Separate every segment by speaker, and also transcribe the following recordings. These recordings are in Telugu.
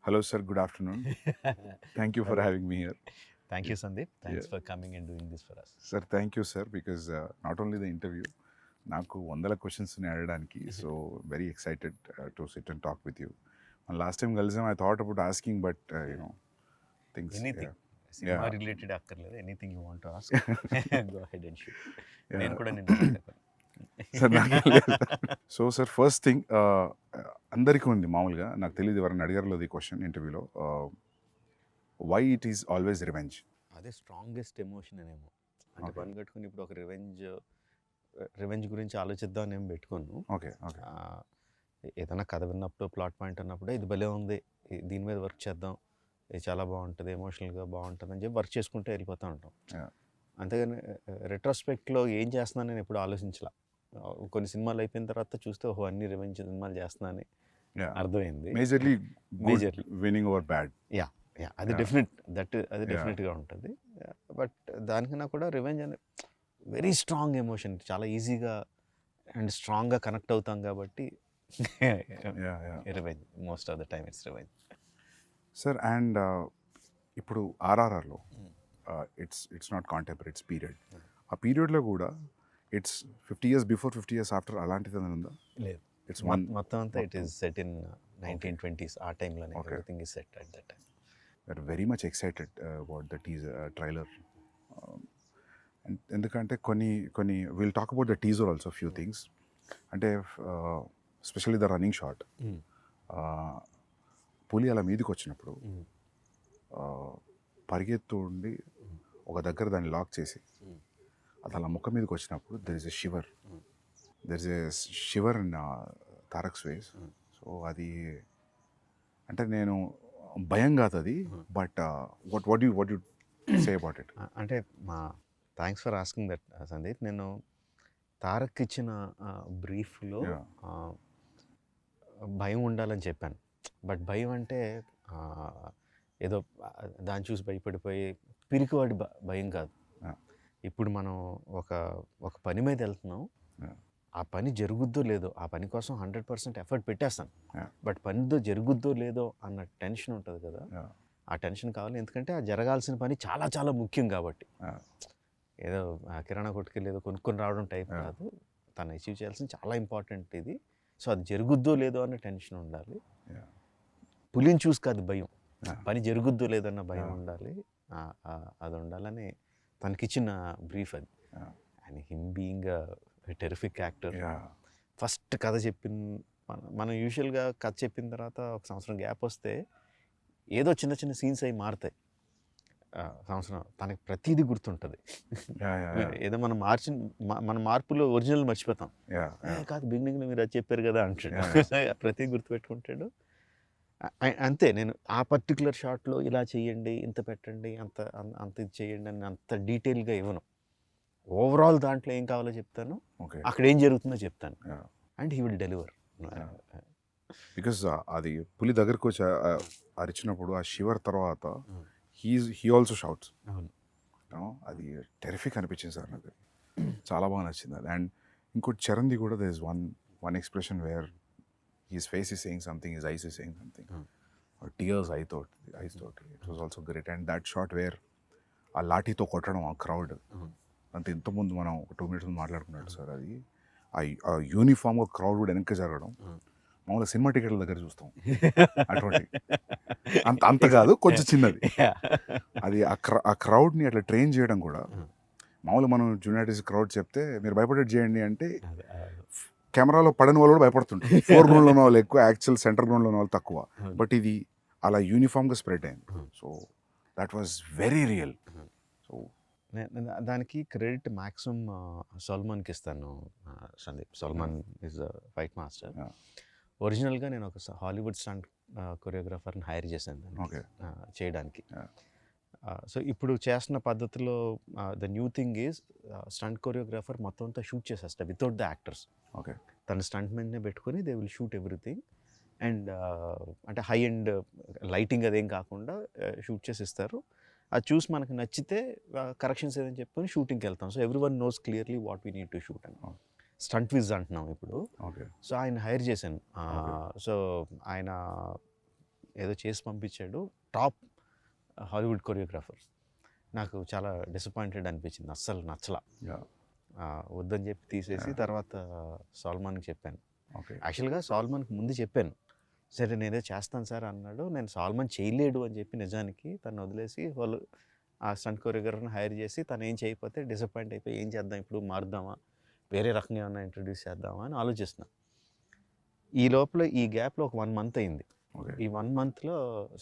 Speaker 1: Hello, sir. Good afternoon. Thank you for
Speaker 2: Hello.
Speaker 1: having me here.
Speaker 2: Thank you, Sandeep. Thanks
Speaker 1: Yeah.
Speaker 2: for coming and doing this for us.
Speaker 1: Sir, thank you, sir, because not only the interview, నాకు వందల క్వశ్చన్స్ని అడగడానికి so very excited to sit and talk with you last time కలిసాం I thought about asking but you know things
Speaker 2: Anything. Cinema related అక్కర్లేదు, anything you want to ask go head and shoot. నేను కూడా నిన్ను అడుగుతాను.
Speaker 1: సో సార్ ఫస్ట్ థింగ్ అందరికీ ఉంది మామూలుగా, నాకు తెలియదు ఎవరైనా అడిగారో ఈ క్వశ్చన్ ఇంటర్వ్యూలో, why it is always revenge.
Speaker 2: అదే స్ట్రాంగెస్ట్ ఎమోషన్ అనేమో. అంటే పని కట్టుకుని ఇప్పుడు ఒక రివెంజ్ గురించి ఆలోచిద్దాం ఏం పెట్టుకోను.
Speaker 1: Okay okay.
Speaker 2: ఏదైనా కథ విన్నప్పుడు ప్లాట్ పాయింట్ అన్నప్పుడు ఇది భలే ఉంది, దీని మీద వర్క్ చేద్దాం, ఇది చాలా బాగుంటుంది, ఎమోషనల్గా బాగుంటుంది అని చెప్పి వర్క్ చేసుకుంటూ వెళ్ళిపోతూ ఉంటాం. అంతేగాని రెట్రోస్పెక్ట్లో ఏం చేస్తున్నాను నేను ఎప్పుడు ఆలోచించలా. కొన్ని సినిమాలు అయిపోయిన తర్వాత చూస్తే ఓహో అన్ని రివెంజ్ సినిమాలు చేస్తున్నానని అర్థమైంది.
Speaker 1: Majorly winnowing over bad.
Speaker 2: Yeah yeah అది డెఫినెట్, అది డెఫినెట్గా ఉంటుంది. బట్ దానికన్నా కూడా రివెంజ్ అనే వెరీ స్ట్రాంగ్ ఎమోషన్, చాలా ఈజీగా అండ్ స్ట్రాంగ్గా కనెక్ట్ అవుతాం కాబట్టి revenge most of the time it's revenge.
Speaker 1: Sir and ఇప్పుడు ఆర్ఆర్ఆర్లో it's not contemporary, it's period. ఆ పీరియడ్లో కూడా it's 50 years before 50 years after అలాంటిది ఉందా?
Speaker 2: లేదు,
Speaker 1: ఇట్స్
Speaker 2: మొత్తం అంతా it is set in 1920s. ఆ టైంలోనే everything is set at that time.
Speaker 1: We're very much excited about the trailer. ఎందుకంటే కొన్ని will talk about the teaser also few things. అంటే స్పెషల్లీ ద రన్నింగ్ షాట్, పులి అలా మీదకి వచ్చినప్పుడు పరిగెత్తు ఉండి ఒక దగ్గర దాన్ని లాక్ చేసి అది అలా ముఖం మీదకి వచ్చినప్పుడు there is a shiver in Tarak's face. So అది అంటే నేను భయం కాదు అది, but what you say about it?
Speaker 2: అంటే thanks for asking that Sandeep. నేను తారక్ ఇచ్చిన బ్రీఫ్లో భయం ఉండాలని చెప్పాను. బట్ భయం అంటే ఏదో దాన్ని చూసి భయపడిపోయి పిరికివాడి భయం కాదు. ఇప్పుడు మనం ఒక పని మీద వెళ్తున్నాం, ఆ పని జరుగుద్దో లేదో, ఆ పని కోసం 100% ఎఫర్ట్ పెట్టేస్తాను, బట్ పనితో జరుగుద్దో లేదో అన్న టెన్షన్ ఉంటుంది కదా, ఆ టెన్షన్ కావాలి. ఎందుకంటే ఆ జరగాల్సిన పని చాలా చాలా ముఖ్యం కాబట్టి. ఏదో కిరాణా కొట్టుకెళ్ళి ఏదో కొనుక్కొని రావడం టైప్ కాదు, తను అచీవ్ చేయాల్సిన చాలా ఇంపార్టెంట్ ఇది. సో అది జరుగుద్దో లేదో అన్న టెన్షన్ ఉండాలి. పులిని చూసి కాదు భయం, పని జరుగుద్దో లేదన్న భయం ఉండాలి. అది ఉండాలని తనకిచ్చిన బ్రీఫ్ అది. And him being terrific actor. First కథ మనం యూజువల్గా కథ చెప్పిన తర్వాత ఒక సంవత్సరం గ్యాప్ వస్తే ఏదో చిన్న చిన్న సీన్స్ అవి మారుతాయి. సంవత్సరం తనకి ప్రతిదీ గుర్తుంటుంది. ఏదో మన మార్పులో ఒరిజినల్ మర్చిపోతాం. కాదు బిగినింగ్లో మీరు అది చెప్పారు కదా అంటాడు, ప్రతిదీ గుర్తుపెట్టుకుంటాడు. అంతే, నేను ఆ పర్టికులర్ షాట్లో ఇలా చేయండి, ఇంత పెట్టండి, అంత ఇది చేయండి అని అంత డీటెయిల్గా ఇవ్వను. ఓవరాల్ దాంట్లో ఏం కావాలో చెప్తాను, అక్కడ ఏం జరుగుతుందో చెప్తాను, and he will deliver.
Speaker 1: Because అది పులి దగ్గరకు వచ్చి అరిచినప్పుడు ఆ షివర్ తర్వాత హీ ఆల్సో షౌట్స్. అది టెరిఫిక్ అనిపించింది సార్ నాకు, చాలా బాగా నచ్చింది అది. అండ్ ఇంకోటి చరణ్ది కూడా there is one expression where his face is saying something, his eyes is saying something, or tears eyes thought it was also great. And that shot where ఆ లాఠీతో కొట్టడం ఆ క్రౌడ్ అంత ఇంతకుముందు మనం 2 minutes ముందు మాట్లాడుకున్నాడు సార్, అది ఆ యూనిఫామ్గా క్రౌడ్ కూడా వెనక్కి జరగడం మామూలుగా సినిమా టికెట్ల దగ్గర చూస్తాం అటువంటి అంత కాదు, కొంచెం చిన్నది. అది ఆ క్రౌడ్ని అట్లా ట్రైన్ చేయడం కూడా, మామూలుగా మనం జూనియార్టీస్ క్రౌడ్ చెప్తే మీరు భయపడేది చేయండి అంటే కెమెరాలో పడని వాళ్ళు కూడా భయపడుతుంటారు. 4 గ్రౌండ్లో ఉన్న వాళ్ళు ఎక్కువ, యాక్చువల్ సెంటర్ గ్రౌండ్లో ఉన్న వాళ్ళు తక్కువ. బట్ ఇది అలా యూనిఫామ్గా స్ప్రెడ్ అయింది. So that was very real. So
Speaker 2: దానికి క్రెడిట్ మ్యాక్సిమం సల్మాన్కి ఇస్తాను. Sandeep Salman is a fight master. ఒరిజినల్గా నేను ఒక హాలీవుడ్ స్టంట్ కొరియోగ్రాఫర్ని హైర్ చేశాను చేయడానికి. సో ఇప్పుడు చేస్తున్న పద్ధతిలో the new thing is stunt choreographer మొత్తం అంతా షూట్ చేసేస్తా వితౌట్ ద యాక్టర్స్.
Speaker 1: ఓకే,
Speaker 2: తన స్టంట్ మెన్నే పెట్టుకొని they will shoot everything. And అంటే హై అండ్ లైటింగ్ అదేం కాకుండా షూట్ చేసి ఇస్తారు. అది చూసి మనకు నచ్చితే కరెక్షన్స్ ఏదని చెప్పుకొని షూటింగ్కి వెళ్తాం. So every one knows clearly what we need to shoot అని. స్టంట్ విజ్ అంటున్నాం ఇప్పుడు. సో ఆయన హైర్ చేశాను. సో ఆయన ఏదో చేసి పంపించాడు, టాప్ హాలీవుడ్ కొరియోగ్రాఫర్. నాకు చాలా డిసప్పాయింటెడ్ అనిపించింది, అస్సలు నచ్చలా. వద్దని చెప్పి తీసేసి తర్వాత సాల్మాన్కి చెప్పాను. యాక్చువల్గా సాల్మాన్కి ముందు చెప్పాను, సరే నేనే చేస్తాను సార్ అన్నాడు. నేను సాల్మాన్ చేయలేడు అని చెప్పి నిజానికి తను వదిలేసి వాళ్ళు ఆ స్టంట్ కొరియోగ్రాఫర్ని హైర్ చేసి తను ఏం చేయకపోతే డిసప్పాయింట్ అయిపోయి ఏం చేద్దాం ఇప్పుడు, మారుద్దామా, వేరే రకంగా ఏమన్నా ఇంట్రడ్యూస్ చేద్దామా అని ఆలోచిస్తున్నా. ఈ లోపల ఈ గ్యాప్లో ఒక 1 month అయింది. ఈ 1 monthలో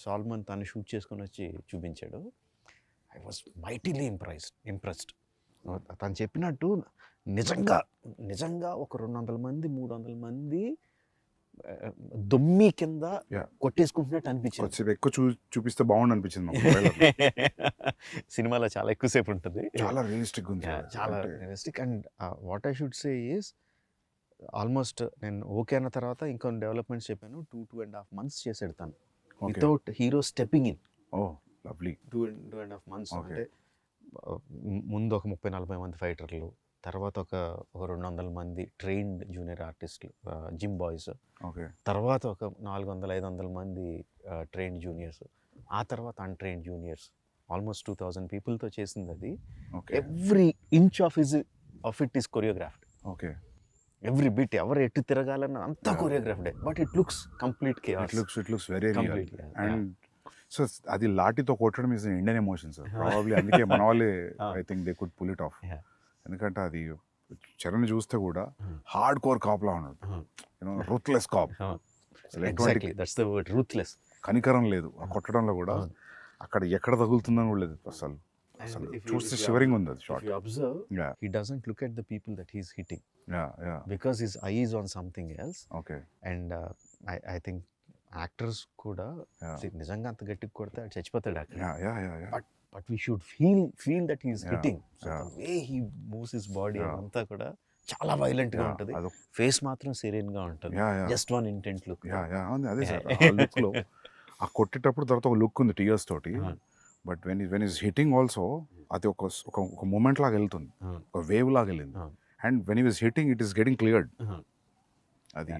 Speaker 2: సాల్మాన్ తను షూట్ చేసుకొని వచ్చి చూపించాడు. I was mightily impressed. తను చెప్పినట్టు నిజంగా ఒక 200 మంది 300 మంది దొమ్మి కింద కొట్టేసుకుంటున్నట్టు అనిపించింది.
Speaker 1: ఎక్కువ చూపిస్తే బాగుండు అనిపించింది.
Speaker 2: సినిమాలో చాలా ఎక్కువసేపు ఉంటుంది,
Speaker 1: చాలా రియలిస్టిక్ ఉంది,
Speaker 2: చాలా realistic. And what I should say is almost నేను ఓకే అన్న తర్వాత ఇంకొన్ని డెవలప్మెంట్స్ చెప్పాను. 2.5 months చేసాడు తను without hero stepping in.
Speaker 1: Lovely.
Speaker 2: 2.5 months అంటే ముందు ఒక 30-40 మంది ఫైటర్లు, తర్వాత ఒక 200 మంది ట్రైన్డ్ జూనియర్ ఆర్టిస్టులు, జిమ్ బాయ్స్, తర్వాత ఒక 400-500 మంది ట్రైన్డ్ జూనియర్స్, ఆ తర్వాత అన్ట్రైన్డ్ జూనియర్స్, ఆల్మోస్ట్ 2000 పీపుల్తో చేసింది అది. Every inch of it is choreographed. Every bit, ఎవరు ఎటు తిరగాలన్న అంతా కొరియోగ్రాఫ్డే, but it looks complete chaos.
Speaker 1: It looks very real. And so అది లాఠీతో కొట్టడం is Indian emotion sir, probably అందుకే మన వాళ్ళే I think they could pull it off. ఎందుకంటే అది చరణ్ చూస్తే కూడా హార్డ్ కోర్ కాప్ లా ఉన్నాడు, రూత్లెస్ కాప్.
Speaker 2: రూత్లెస్,
Speaker 1: కనికరం లేదు ఆ కొట్టడంలో కూడా, అక్కడ ఎక్కడ తగులుతుందని కూడా లేదు అసలు. చూస్తే షివరింగ్ ఉంది అది shot.
Speaker 2: Observe, he doesn't look at the people that he is hitting, because his I is on something else. And I think actors కూడా నిజంగా అంత గట్టిగా కొడితే అది చచ్చిపోతాడు అక్కడ. But we should feel that he's hitting. Way he moves his body అంతా కూడా చాలా వైలెంట్ గా ఉంటుంది, ఫేస్ మాత్రం సీరియన్ గా ఉంటుంది, జస్ట్ వన్ ఇంటెంట్ లుక్.
Speaker 1: అదే సార్, ఆ లుక్ లో ఆ కొట్టేటప్పుడు తర్వాత ఒక లుక్ ఉంది టీయర్స్ తోటి, but when is hitting also అది ఒక మూమెంట్ లాగా వెళ్తుంది, ఒక వేవ్ లాగా వెళ్ళింది. And when is hitting it is getting cleared. అది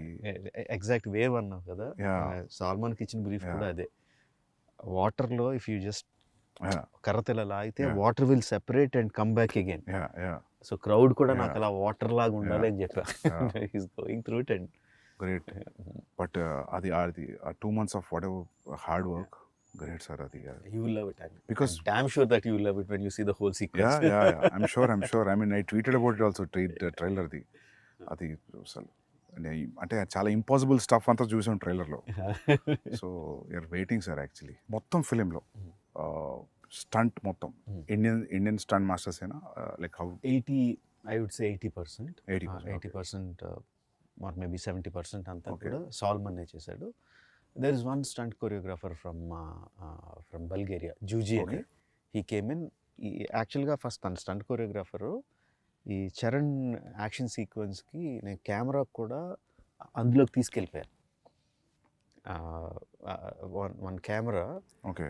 Speaker 2: ఎగ్జాక్ట్ వేవ్ అన్నావు కదా, సాల్మాన్కి ఇచ్చిన బ్రీఫ్ కూడా అదే. వాటర్లో ఇఫ్ యూ జస్ట్ కర్రతెల లాగితే water will separate and come back again. So crowd కూడా నాకు అలా వాటర్ లాగా ఉండాలి అని చెప్పా. He's going through it and
Speaker 1: great. But అది 2 months of what ever hard work, great sir. Adi
Speaker 2: you will love it,
Speaker 1: because
Speaker 2: damn sure that you will love it when you see the whole sequence.
Speaker 1: Yeah I'm sure I mean I tweeted about it also, trailer di adi asal అంటే చాలా ఇంపాసిబుల్ స్టఫ్ అంతా చూసాం ట్రైలర్లో. So you're waiting sir. Actually మొత్తం ఫిలింలో స్టంట్ మొత్తం ఇండియన్ స్టంట్ మాస్టర్స్ ఏనా, like how
Speaker 2: 80 I would say 80% or maybe 70% అంతా కూడా సాల్మన్ చేశాడు. There is one stunt choreographer from Bulgaria, Juji అని. He came in. యాక్చువల్గా ఫస్ట్ తన స్టంట్ కొరియోగ్రాఫరు. ఈ చరణ్ యాక్షన్ సీక్వెన్స్కి నేను కెమెరా కూడా అందులోకి తీసుకెళ్ళిపోయాను. One camera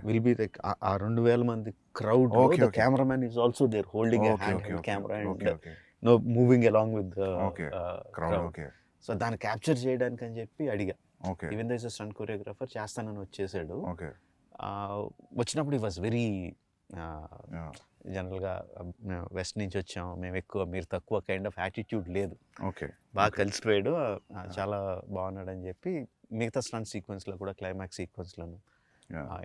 Speaker 2: will be like ఆ 2000 మంది crowd, the cameraman is also there holding a hand camera and no moving along with the crowd. So దాన్ని క్యాప్చర్ చేయడానికి అని చెప్పి అడిగా. Even though is a stunt choreographer, చేస్తానని వచ్చేసాడు. వచ్చినప్పుడు ఈ వాజ్ వెరీ జనరల్గా వెస్ట్ నుంచి వచ్చాం మేము ఎక్కువ మీరు తక్కువ కైండ్ ఆఫ్ యాటిట్యూడ్ లేదు, బాగా కలిసిపోయాడు, చాలా బాగున్నాడు అని చెప్పి మిగతా స్టంట్ సీక్వెన్స్లో కూడా క్లైమాక్స్ సీక్వెన్స్లోను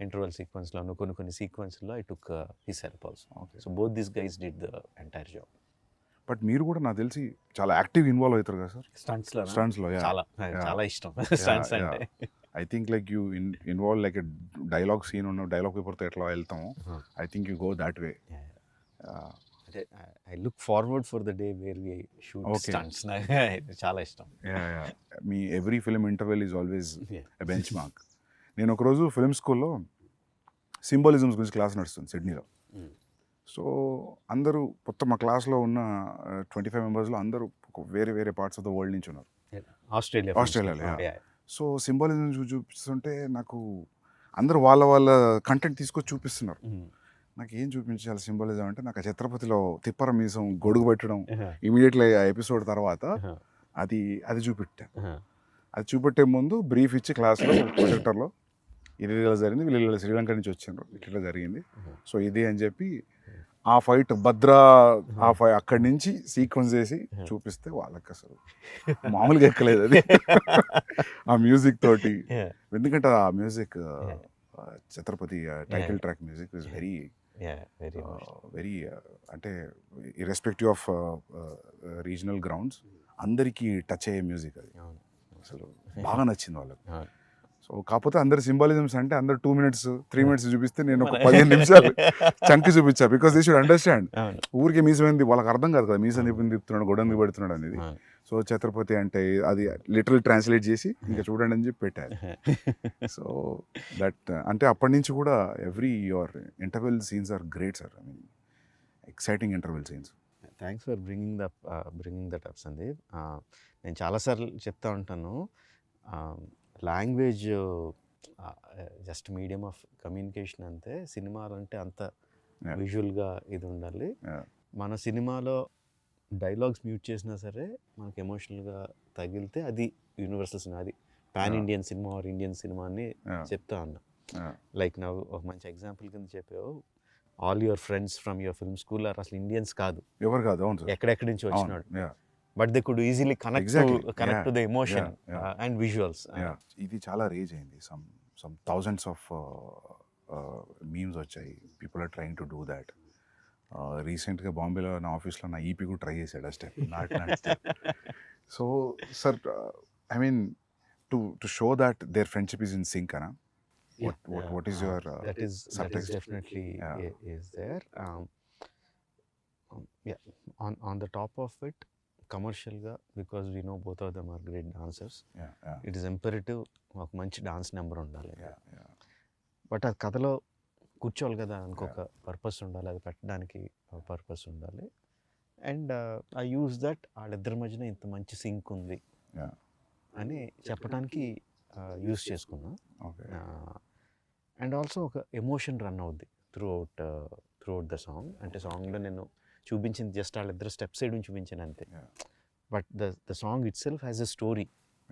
Speaker 2: ఇంటర్వల్ సీక్వెన్స్లోను కొన్ని సీక్వెన్స్లో I took his help also. So both this guys did the entire job.
Speaker 1: But మీరు కూడా నాకు తెలిసి చాలా యాక్టివ్ ఇన్వాల్వ్ అవుతారు కదా సార్ స్టంట్స్లో?
Speaker 2: చాలా ఇష్టం స్టంట్స్ అంటే.
Speaker 1: I think like you involve like dialogue scene ఉన్న డైలాగ్ పేపర్తో ఎట్లా వెళ్తాము, I think you go that way.
Speaker 2: I look forward for the day where we shoot stunts. చాలా ఇష్టం.
Speaker 1: మీ every film interval is always a benchmark. నేను ఒకరోజు ఫిల్మ్ స్కూల్లో సింబాలిజమ్స్ గురించి క్లాస్ నడుస్తుంది సిడ్నీలో. సో అందరూ మొత్తం మా క్లాస్లో ఉన్న 25 మెంబర్స్లో అందరూ వేరే వేరే పార్ట్స్ ఆఫ్ ద వరల్డ్ నుంచి ఉన్నారు, ఆస్ట్రేలియాలో. సో సింబాలిజం చూపిస్తుంటే నాకు అందరూ వాళ్ళ కంటెంట్ తీసుకొచ్చి చూపిస్తున్నారు. నాకు ఏం చూపించాలి సింబాలిజం అంటే, నాకు ఆ ఛత్రపతిలో తిప్పర మీసం గొడుగు పెట్టడం ఇమీడియట్లీ ఆ ఎపిసోడ్ తర్వాత అది చూపెట్టా. అది చూపెట్టే ముందు బ్రీఫ్ ఇచ్చి క్లాస్లో ప్రొజెక్టర్లో ఇలా జరిగింది, వీళ్ళు శ్రీలంక నుంచి వచ్చారు, ఇట్లా జరిగింది, సో ఇది అని చెప్పి ఆ ఫైట్ భద్రా అక్కడి నుంచి సీక్వెన్స్ చేసి చూపిస్తే వాళ్ళకి అసలు మామూలుగా ఎక్కలేదు అది ఆ మ్యూజిక్ తోటి. ఎందుకంటే ఆ music Chhatrapati title track music is very very అంటే ఇర్రెస్పెక్టివ్ ఆఫ్ రీజనల్ గ్రౌండ్స్ అందరికీ టచ్ అయ్యే మ్యూజిక్ అది. అసలు బాగా నచ్చింది వాళ్ళకి. సో కాకపోతే అందరు సింబాలిజమ్స్ అంటే అందరు 2 minutes 3 minutes చూపిస్తే నేను ఒక 15 నిమిషాలు చంకి చూపించా, బికాస్ దే షుడ్ అండర్స్టాండ్. ఊరికి మీసమైంది వాళ్ళకి అర్థం కాదు కదా, మీసం తిప్పుతున్నాడు గొడవని పెడుతున్నాడు అనేది. సో ఛత్రపతి అంటే అది లిటరల్ ట్రాన్స్లేట్ చేసి ఇంకా చూడండి అని చెప్పి పెట్టారు. సో దట్ అంటే అప్పటి నుంచి కూడా every your interval scenes are great sir. I mean exciting interval scenes.
Speaker 2: Thanks for bringing that up Sandeep. నేను చాలాసార్లు చెప్తా ఉంటాను, language just medium of communication అంతే, సినిమాలు అంటే అంత విజువల్గా ఇది ఉండాలి. మన సినిమాలో డైలాగ్స్ మ్యూట్ చేసినా సరే మనకి ఎమోషనల్గా తగిలితే అది యూనివర్సల్ సినిమా, అది pan Indian cinema or Indian cinema అని చెప్తా ఉన్నా. లైక్ నా ఒక మంచి ఎగ్జాంపుల్ కింద చెప్పావు, all your friends from your film school are అసలు ఇండియన్స్ కాదు,
Speaker 1: ఎవరు కాదు,
Speaker 2: ఎక్కడెక్కడి నుంచి వచ్చినాడు, but they could easily connect to the emotion and visuals.
Speaker 1: ఇది చాలా రేజ్ అయింది, సమ్ థౌజండ్స్ ఆఫ్ మీమ్స్ వచ్చాయి, people are trying to do that. రీసెంట్గా బాంబేలో నా ఆఫీస్లో నా ఈపీ కూడా ట్రై చేశాడు ఆ step, not step. So sir I mean to show that their friendship is in sync అనా. What is your
Speaker 2: that is definitely is there. Yeah, on the top of it, commercial ga, because we know both of them are great dancers. It is imperative ఒక మంచి డాన్స్ నెంబర్ ఉండాలి. బట్ అది కథలో కూర్చోవాలి కదా, ఇంకొక పర్పస్ ఉండాలి, అది పెట్టడానికి పర్పస్ ఉండాలి. అండ్ ఐ యూజ్ దట్ వాళ్ళిద్దరి మధ్యన ఇంత మంచి సింక్ ఉంది అని చెప్పడానికి యూజ్ చేసుకున్నా. అండ్ ఆల్సో ఒక ఎమోషన్ రన్ అవుద్ది త్రూ అవుట్ ద సాంగ్. అంటే సాంగ్లో నేను చూపించింది జస్ట్ వాళ్ళిద్దరు స్టెప్ సైడ్ చూపించాను అంతే, but the song it self has a story,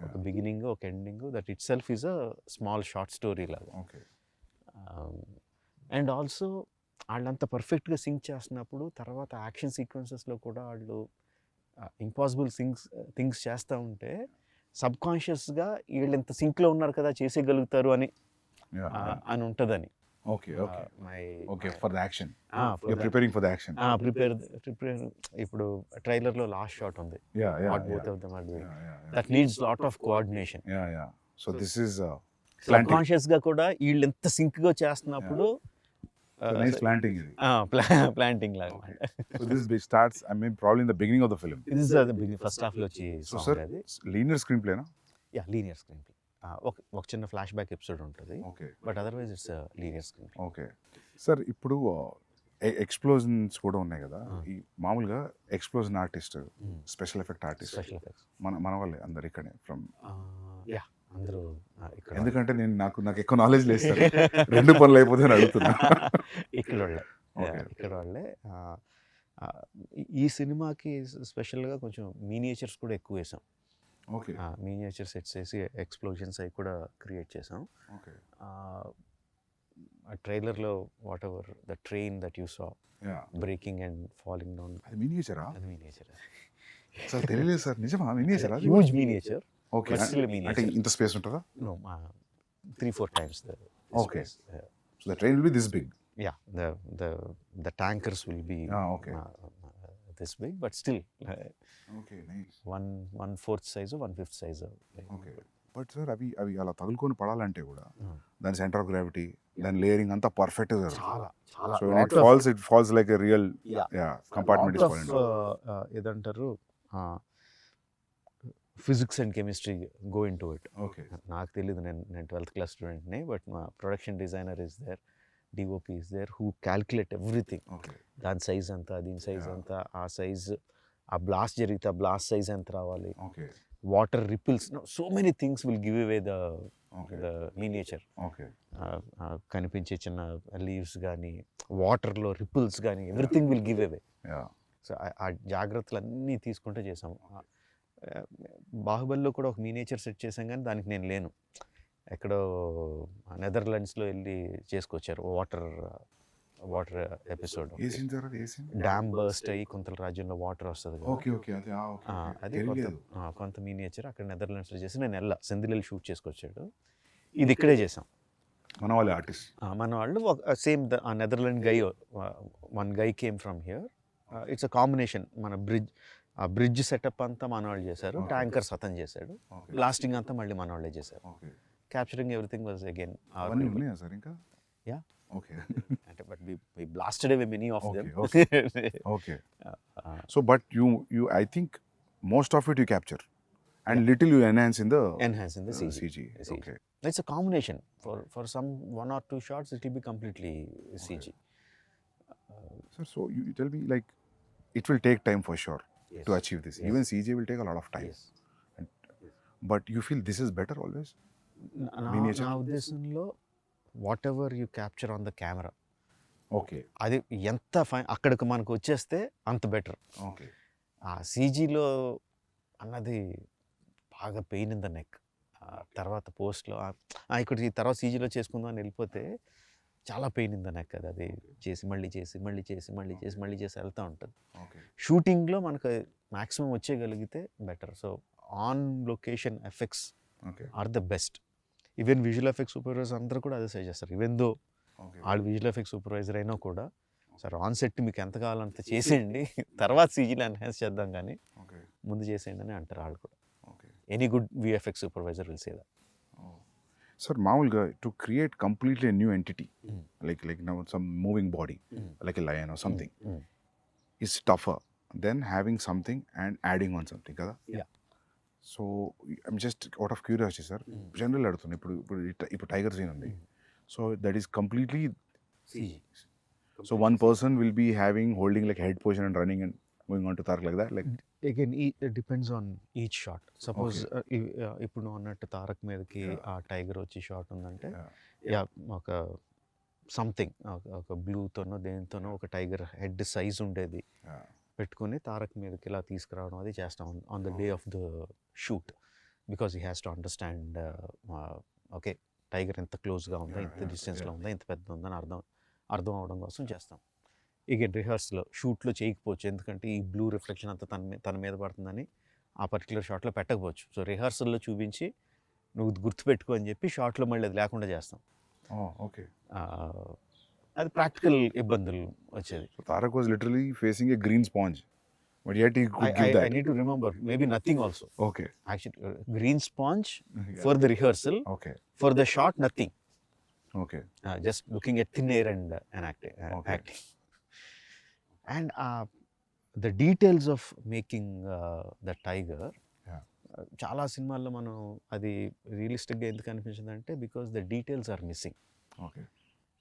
Speaker 2: ఒక బిగినింగ్ ఒక ending, that it self is a small short story లాగా. అండ్ ఆల్సో వాళ్ళంత పర్ఫెక్ట్గా సింక్ చేస్తున్నప్పుడు తర్వాత యాక్షన్ సీక్వెన్సెస్లో కూడా వాళ్ళు ఇంపాసిబుల్ థింగ్స్ చేస్తూ ఉంటే సబ్కాన్షియస్గా వీళ్ళు ఎంత సింక్లో ఉన్నారు కదా చేసేయగలుగుతారు అని ఉంటుందని. ఇప్పుడు ట్రైలర్లో లాస్ట్ షాట్ ఉంది, that needs lot of coordination.
Speaker 1: So this is
Speaker 2: subconscious గా కూడా వీళ్ళు ఎంత సింక్ గా చేస్తున్నప్పుడు ప్లాంటింగ్ లాగా.
Speaker 1: So this starts, I mean, probably in the beginning of the film.
Speaker 2: This is the beginning, first half లో వచ్చి.
Speaker 1: So sir, linear screenplay na?
Speaker 2: Yeah, linear screenplay. ఒక చిన్న ఫ్లాష్ బ్యాక్ ఎపిసోడ్ ఉంటుంది, but otherwise it's linear screenplay.
Speaker 1: Okay sir, ఇప్పుడు ఎక్స్ప్లోజన్స్ కూడా ఉన్నాయి కదా, ఈ మామూలుగా explosion artist, special effect artist మన వాళ్ళే అందరు ఇక్కడే ఫ్రమ్.
Speaker 2: అందరూ
Speaker 1: ఎందుకంటే నేను నాకు ఎక్కువ నాలెడ్జ్ లేదు సార్, రెండు పనులు అయిపోతే అడుగుతున్నా.
Speaker 2: ఇక్కడ వాళ్ళే. ఈ సినిమాకి స్పెషల్గా కొంచెం మీనియేచర్స్ కూడా ఎక్కువ వేసాం. మీనియేచర్ సెట్స్ వేసి ఎక్స్ప్లోజన్స్ అవి కూడా క్రియేట్ చేసాం. ట్రైలర్లో what ever the train that you saw breaking and falling down,
Speaker 1: అది మీనియేచరా?
Speaker 2: అది మీనియేచర్
Speaker 1: సార్, తెలియలేదు సార్. నిజమా? మీనియేచరా?
Speaker 2: Huge miniature.
Speaker 1: ఓకే, అంటే ఇంత స్పేస్ ఉంటుందా?
Speaker 2: No, 3-4 times the
Speaker 1: okay
Speaker 2: space.
Speaker 1: So the train will be this big.
Speaker 2: Yeah, the tankers will be this big, but still
Speaker 1: okay, nice.
Speaker 2: 1/4 size or 1/5 size.
Speaker 1: Okay, but sir అవి అలా తగులుకొని పడాలంటే కూడా దాని సెంటర్ ఆఫ్ గ్రావిటీ, దాని లేయరింగ్ అంతా పర్ఫెక్ట్ గా
Speaker 2: చాలా
Speaker 1: so it falls like a real compartment is falling.
Speaker 2: ఏదంటారు, physics and chemistry go into it.
Speaker 1: Okay,
Speaker 2: నాకు తెలియదు, నేను 12th క్లాస్ స్టూడెంట్ని, బట్ మా production designer is there, DOP is there, who calculate everything. దాని సైజ్ అంతా, దీని సైజ్ అంతా, ఆ సైజ్, ఆ బ్లాస్ట్ జరిగితే ఆ బ్లాస్ట్ సైజ్ ఎంత రావాలి, water ripples, so many things will give away the miniature. కనిపించే చిన్న లీవ్స్ కానీ, వాటర్లో రిపిల్స్ కానీ, everything will give away. So ఆ జాగ్రత్తలు అన్నీ తీసుకుంటూ చేసాము. బాహుబలిలో కూడా ఒక మీనియేచర్ సెట్ చేసాం, కానీ దానికి నేను లేను. ఎక్కడో నెదర్లాండ్స్లో వెళ్ళి చేసుకొచ్చారు వాటర్ ఎపిసోడ్.
Speaker 1: ఏ సీన్ సార్ అది? ఏ సీన్?
Speaker 2: డ్యామ్ బర్స్ట్ అయ్యి కొంత రాజ్యంలో వాటర్ వస్తుంది కదా.
Speaker 1: ఓకే ఓకే అదే ఓకే
Speaker 2: అది
Speaker 1: తెలియలేదు.
Speaker 2: కొంత మీనియేచర్ అక్కడ నెదర్లాండ్స్లో చేసి నేను సెందిల్ షూట్ చేసుకొచ్చాడు. ఇది ఇక్కడే చేసాం.
Speaker 1: మన వాళ్ళే ఆర్టిస్ట్.
Speaker 2: మన వాళ్ళు సేమ్ ఆ Netherland guy, one guy came from here. It's a combination. మన బ్రిడ్జ్ సెటప్ అంతా మన వాళ్ళు చేశారు, ట్యాంకర్స్ అతను చేశాడు, బ్లాస్టింగ్ అంతా మళ్ళీ మన వాళ్ళే చేశారు. క్యాప్చరింగ్ ఎవ్రీథింగ్ వాజ్ అగైన్
Speaker 1: అవన్నీ ఉన్నాయా సార్ ఇంకా?
Speaker 2: యా.
Speaker 1: ఓకే
Speaker 2: అంటే but we blasted away many of them.
Speaker 1: Okay so but you I think most of it you capture and little you enhance in the CG. Okay,
Speaker 2: it's a combination. For some 1 or 2 shots it will be completely CG.
Speaker 1: Sir, so you tell me, like, it will take time for sure.
Speaker 2: Yes.
Speaker 1: To achieve this. Even CG will take a lot of time.
Speaker 2: Yes.
Speaker 1: But you feel this is better always? Miniature?
Speaker 2: నా ఉద్దేశంలో what ever you capture on the camera,
Speaker 1: Okay.
Speaker 2: అది ఎంత అక్కడికి మనకు వచ్చేస్తే అంత బెటర్.
Speaker 1: Okay.
Speaker 2: ఆ సీజీలో అన్నది బాగా పెయిన్ ఇన్ ద నెక్. తర్వాత పోస్ట్లో ఇక్కడ ఈ తర్వాత సీజీలో చేసుకుందాం అని వెళ్ళిపోతే చాలా పెయిన్ ఇన్ ద నెక్. అది చేసి మళ్ళీ వెళ్తూ ఉంటుంది.
Speaker 1: Okay.
Speaker 2: షూటింగ్లో మనకు మ్యాక్సిమం వచ్చేయగలిగితే better. So on location effects
Speaker 1: Okay.
Speaker 2: Are the best. Even visual effects supervisors అందరూ కూడా అదే సజెస్ట్ చేస్తారు. Even though
Speaker 1: Okay.
Speaker 2: వాళ్ళు విజువల్ ఎఫెక్ట్స్ సూపర్వైజర్ అయినా కూడా, సార్ ఆన్ సెట్ మీకు ఎంత కావాలంత చేసేయండి, తర్వాత సీజీలో ఎన్హాన్స్ చేద్దాం కానీ
Speaker 1: Okay.
Speaker 2: ముందు చేసేయండి అని అంటారు వాళ్ళు కూడా.
Speaker 1: Okay.
Speaker 2: Any good VFX supervisor will say that.
Speaker 1: Sir, మామూలుగా to create completely a new entity, like now some moving body, like a lion or something, is tougher than having something and adding on something, కదా?
Speaker 2: Yeah.
Speaker 1: So I'm just out of curiosity sir, general అడుగుతుంది. ఇప్పుడు టైగర్ సీన్ ఉంది, so that is completely
Speaker 2: CG.
Speaker 1: So one person will be having holding like head position and running and going on to Tarak like that, like
Speaker 2: again it depends on each shot. Suppose ఇప్పుడు నువ్వు అన్నట్టు తారక్ మీదకి ఆ టైగర్ వచ్చి షాట్ ఉందంటే, యా ఒక సంథింగ్ ఒక బ్లూతోనో దేనితోనో ఒక టైగర్ హెడ్ సైజ్ ఉండేది పెట్టుకుని తారక్ మీదకి ఇలా తీసుకురావడం అది చేస్తాం on the day of the shoot. Because he has to understand, okay tiger ఎంత క్లోజ్గా ఉందా, ఇంత డిస్టెన్స్లో ఉందా, ఇంత పెద్ద ఉందని అర్థం అవడం కోసం చేస్తాం. ఇక రిహర్సల్లో షూట్లో చేయకపోవచ్చు, ఎందుకంటే ఈ బ్లూ రిఫ్లెక్షన్ అంతా తన మీద పడుతుందని ఆ పర్టికులర్ షాట్లో పెట్టకపోవచ్చు. సో రిహర్సల్లో చూపించి నువ్వు గుర్తుపెట్టుకో అని చెప్పి షాట్లో మళ్ళీ అది లేకుండా చేస్తాం.
Speaker 1: ఓకే.
Speaker 2: అది ప్రాక్టికల్ ఇబ్బందులు వచ్చేది.
Speaker 1: Tarak was literally facing A green sponge, but yet he could give that.
Speaker 2: I need to remember, maybe nothing also.
Speaker 1: Okay.
Speaker 2: Actually, green sponge for the rehearsal.
Speaker 1: Okay.
Speaker 2: For the shot, nothing.
Speaker 1: Okay.
Speaker 2: Just looking at thin air and acting. And the details of making the tiger, చాలా సినిమాల్లో మనం అది రియలిస్టిక్గా ఎందుకు అనిపించింది అంటే, because the details are missing.
Speaker 1: Okay.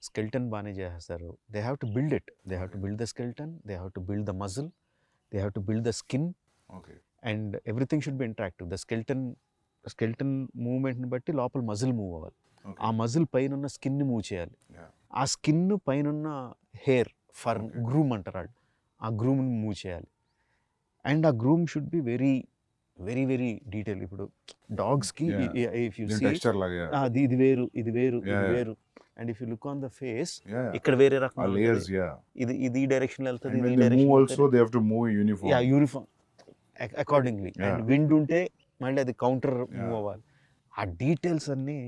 Speaker 2: Skeleton బాగానే చేస్తారు. They have to build it. They have to build the skeleton, they have to build the muscle, they have to build the skin, and everything should be interactive. The skeleton మూవ్మెంట్ని బట్టి లోపల మజిల్ మూవ్ అవ్వాలి. ఆ మజిల్ పైన ఉన్న స్కిన్ని మూవ్ చేయాలి. ఆ స్కిన్ పైన ఉన్న హెయిర్ ఫర్ గ్రూమ్ అంటారు వాళ్ళు, ఆ గ్రూమ్ని మూవ్ చేయాలి. అండ్ ఆ groom should be very very very detail. ఇప్పుడు డాగ్స్కి ఇఫ్ యూ సీ ఇది వేరు ఇది వేరు ఇది వేరు, and if you look on the face ఇక్కడ వేరే రకం ఇది ఈ డైరెక్షన్ వెళ్తుంది, ఈ direction uniform accordingly. And wind ఉంటే మళ్ళీ అది కౌంటర్ మూవ్ అవ్వాలి. ఆ డీటెయిల్స్ అన్నీ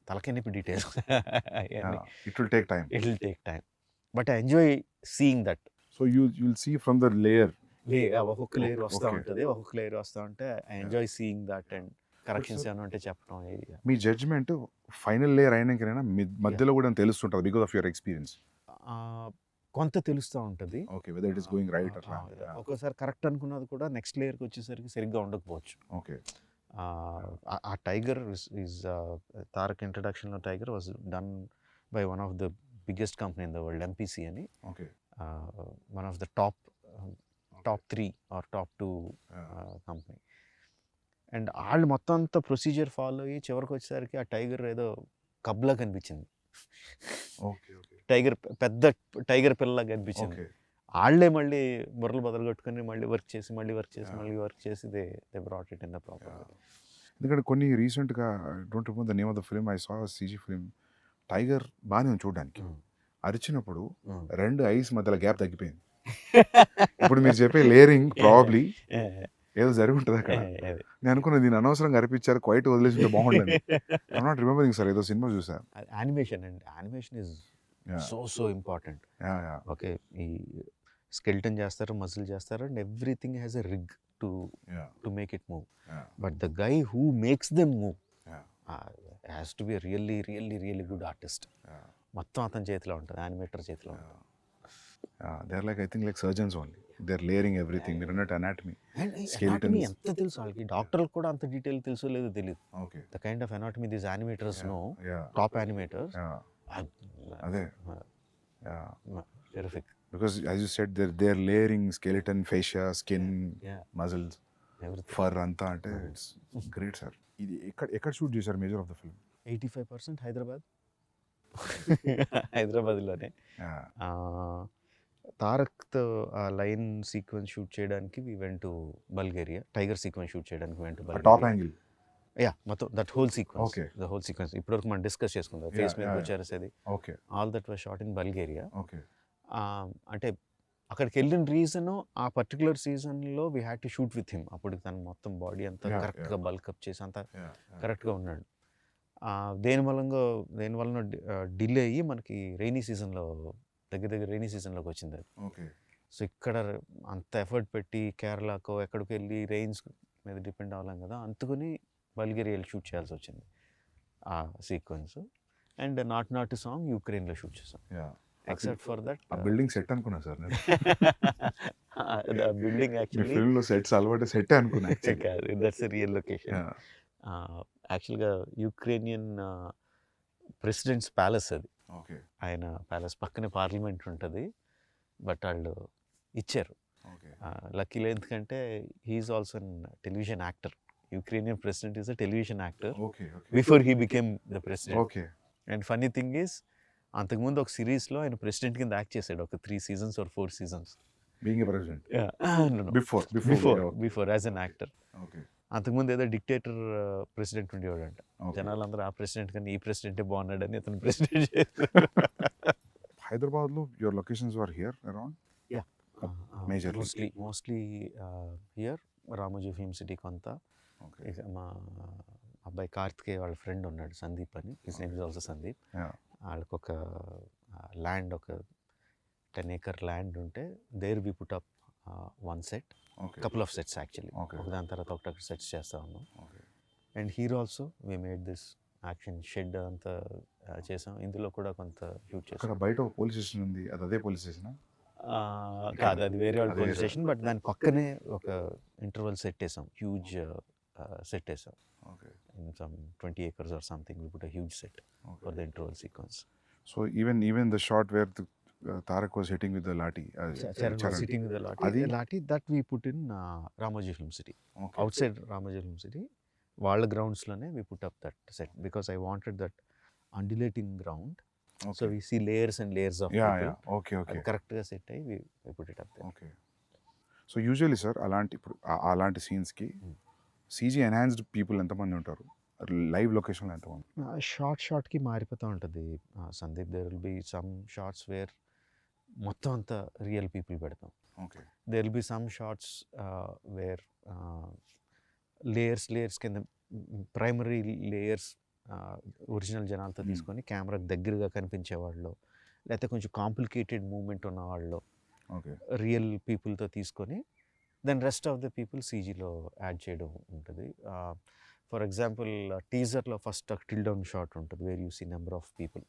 Speaker 2: తలకెనిపి details.
Speaker 1: It will take time.
Speaker 2: But I enjoy seeing that.
Speaker 1: So you'll see from the layer.
Speaker 2: ఒక్కొక్క లేయర్ వస్తూ ఉంటుంది, ఒక్కొక్క లేయర్ వస్తూ ఉంటే I enjoy seeing that. And corrections ఏమైనా ఉంటే చెప్పడం.
Speaker 1: మీ జడ్జ్మెంట్ ఫైనల్ లేయర్ అయినాకైనా మధ్యలో కూడా తెలుస్తుంటుంది బికాస్ ఆఫ్ యువర్ ఎక్స్పీరియన్స్?
Speaker 2: కొంత తెలుస్తూ ఉంటుంది.
Speaker 1: Okay, whether it is going right అట్లా.
Speaker 2: ఒక్కోసారి కరెక్ట్ అనుకున్నది కూడా నెక్స్ట్ లేయర్కి వచ్చేసరికి సరిగ్గా ఉండకపోవచ్చు.
Speaker 1: ఓకే.
Speaker 2: ఆ టైగర్ ఈజ్ తారక్ ఇంట్రడక్షన్లో tiger was done by one of the biggest company in the world, MPC అని.
Speaker 1: Okay.
Speaker 2: One of the top 3 or top 2 company. And వాళ్ళు మొత్తం అంతా ప్రొసీజర్ ఫాలో అయ్యి చివరికి వచ్చేసరికి ఆ టైగర్ ఏదో కబ్లా కనిపించింది. పెద్ద టైగర్ పిల్లలా కనిపించింది. వాళ్ళే మళ్ళీ బుర్రలు బదులు కొట్టుకొని మళ్ళీ వర్క్ చేసి they brought it in the proper.
Speaker 1: ఎందుకంటే కొన్ని రీసెంట్గా don't remember the name of the film, I saw CG film, tiger బాగానే ఉంది చూడడానికి, అరిచినప్పుడు రెండు ఐస్ మధ్యలో గ్యాప్ తగ్గిపోయింది. ఇప్పుడు మీరు చెప్పే లేయరింగ్ ప్రాబ్లీ ఏదో జరిగి ఉంటుంది అక్కడ. నేను అనుకున్నా దీన్ని అనవసరంగా అరిపించారు, క్వైట్ వదిలేసి ఉంటే బాగుండదు. ఐఎమ్ నాట్ రిమెంబరింగ్ సార్, ఏదో సినిమా చూసాను.
Speaker 2: యానిమేషన్ అండి, animation is so important.
Speaker 1: Yeah yeah
Speaker 2: okay, ఈ స్కెల్టన్ చేస్తారు, మజిల్ చేస్తారు, and everything has a rig to make it move. But the guy who makes them move has to be really really really good artist. మొత్తం అతని చేతిలో ఉంటుంది, యానిమేటర్ చేతిలో ఉంటుంది.
Speaker 1: They are like, I think like surgeons only, they are layering everything. మీరు అన్నట్టు అనాటమీ,
Speaker 2: ఎనాటమీ ఎంత తెలుసు వాళ్ళకి, డాక్టర్లకు కూడా అంత డీటెయిల్ తెలుసో లేదో తెలియదు.
Speaker 1: Okay,
Speaker 2: the kind of anatomy these animators know, top animators.
Speaker 1: అదే
Speaker 2: terrific.
Speaker 1: because as you said, they're layering skeleton, fascia, skin, muscles, fur అంతా, అంటే ఇట్స్ గ్రేట్ సార్. ఇది ఎక్కడ షూట్ చేశారు మేజర్ ఆఫ్ ద ఫిల్మ్?
Speaker 2: 85% హైదరాబాద్లోనే. తారక్తో ఆ లైన్ సీక్వెన్స్ షూట్ చేయడానికి we went to Bulgaria. Tiger sequence shoot చేయడానికి went to Bulgaria.
Speaker 1: Top angle,
Speaker 2: మొత్తం that whole sequence.
Speaker 1: Okay.
Speaker 2: The whole sequence ఇప్పటివరకు మనం డిస్కస్ చేసుకుందాం. ఫేస్ మీద వచ్చేసేది,
Speaker 1: okay
Speaker 2: all that was shot in Bulgaria.
Speaker 1: Okay.
Speaker 2: అంటే అక్కడికి వెళ్ళిన రీజను, ఆ పర్టికులర్ సీజన్లో we had to shoot with him. అప్పుడు తను మొత్తం బాడీ అంతా కరెక్ట్గా బల్కప్ చేసి అంతా కరెక్ట్గా ఉన్నాడు. దేనివలన డిలే అయ్యి మనకి రైనీ సీజన్లో, దగ్గర రైనీ సీజన్లోకి వచ్చింది అది.
Speaker 1: ఓకే.
Speaker 2: సో ఇక్కడ అంత ఎఫర్ట్ పెట్టి కేరళకో ఎక్కడికి వెళ్ళి రెయిన్స్ మీద డిపెండ్ అవ్వలేం కదా, అందుకని బల్గేరియా వెళ్ళి షూట్ చేయాల్సి వచ్చింది ఆ సీక్వెన్స్. అండ్ నాట్ సాంగ్ యూక్రెయిన్లో షూట్ చేసాం. ఎక్సెప్ట్ ఫర్ దట్
Speaker 1: ఆ బిల్డింగ్ సెట్ అనుకున్నా సార్ నేను.
Speaker 2: బిల్డింగ్ యాక్చువల్లీ
Speaker 1: ఫిల్మ్లో సెట్స్ అలవాటు సెట్ అనుకున్నా.
Speaker 2: That's real location. యాక్చువల్గా యుక్రేనియన్ ప్రెసిడెంట్స్ ప్యాలెస్ అది.
Speaker 1: ఓకే.
Speaker 2: ఆయన ప్యాలెస్ పక్కనే పార్లమెంట్ ఉంటుంది, బట్ వాళ్ళు ఇచ్చారు. లక్కీలో, ఎందుకంటే he is also an television actor. Ukrainian president is a television actor before he became the president.
Speaker 1: Okay.
Speaker 2: And funny thing is, అంతకుముందు ఒక సిరీస్లో ఆయన ప్రెసిడెంట్ కింద యాక్ట్ చేశాడు, ఒక 3 seasons or 4 seasons.
Speaker 1: Being a president?
Speaker 2: Before as an actor.
Speaker 1: Okay.
Speaker 2: అంతకుముందు ఏదో డిక్టేటర్ ప్రెసిడెంట్ ఉండేవాడంట. జనాలందరూ ఆ ప్రెసిడెంట్ కన్నా ఈ ప్రెసిడెంటే బాగున్నాడని అతను ప్రెసిడెంట్ చేశారు.
Speaker 1: హైదరాబాద్లో your locations are here around?
Speaker 2: majorly mostly here Ramoji Film City కొంత. మా అబ్బాయి కార్తికేయ వాళ్ళ ఫ్రెండ్ ఉన్నాడు సందీప్ అని, his name is also Sandeep. వాళ్ళకి ఒక ల్యాండ్, ఒక 10 acre ల్యాండ్ ఉంటే, there we put up one set, couple of sets actually. దాని తర్వాత ఒకటి సెట్స్ చేస్తూ ఉన్నాం. And hero also we made this action shed అంతా చేసాం. ఇందులో కూడా కొంత షూట్ చేసాం.
Speaker 1: బయట ఒక పోలీస్ స్టేషన్ ఉంది, అదే పోలీస్ స్టేషన్
Speaker 2: కాదు, అది వేరే వాళ్ళ పోలీస్ స్టేషన్, బట్ దాని పక్కనే ఒక ఇంటర్వల్ సెట్ వేసాం, హ్యూజ్ సెట్ వేసాం. In some 20 acres or something, we put a huge set for the interval sequence.
Speaker 1: So even the shot where the Tarak was hitting with the lathi,
Speaker 2: Charan was hitting with the lathi, that we put in Ramoji Film City. Outside Ramoji Film City, వాళ్ళ గ్రౌండ్స్లోనే we put up that set because I wanted that undulating ground. So we see layers and layers of people.
Speaker 1: Okay.
Speaker 2: కరెక్ట్గా సెట్ అయ్యి we put it up there.
Speaker 1: Okay. So usually sir, అలాంటి సీన్స్కి సీజీ ఎన్హాన్స్డ్ పీపుల్ ఎంతమంది ఉంటారు? లైవ్ లొకేషన్లో ఎంతమంది?
Speaker 2: షార్ట్కి మారిపోతూ ఉంటుంది Sandeep. There will be some shots where మొత్తం అంతా రియల్ పీపుల్ పెడతాం. There will be some shots where layers కింద ప్రైమరీ లేయర్స్ ఒరిజినల్ జనాలతో తీసుకొని కెమెరాకి దగ్గరగా కనిపించేవాళ్ళు, లేకపోతే కొంచెం కాంప్లికేటెడ్ మూమెంట్ ఉన్నవాళ్ళు రియల్ పీపుల్తో తీసుకొని, then rest of the people సీజీలో యాడ్ చేయడం ఉంటుంది. ఫర్ ఎగ్జాంపుల్ టీజర్లో ఫస్ట్ టిల్ డౌన్ షాట్ ఉంటుంది where you see number of people.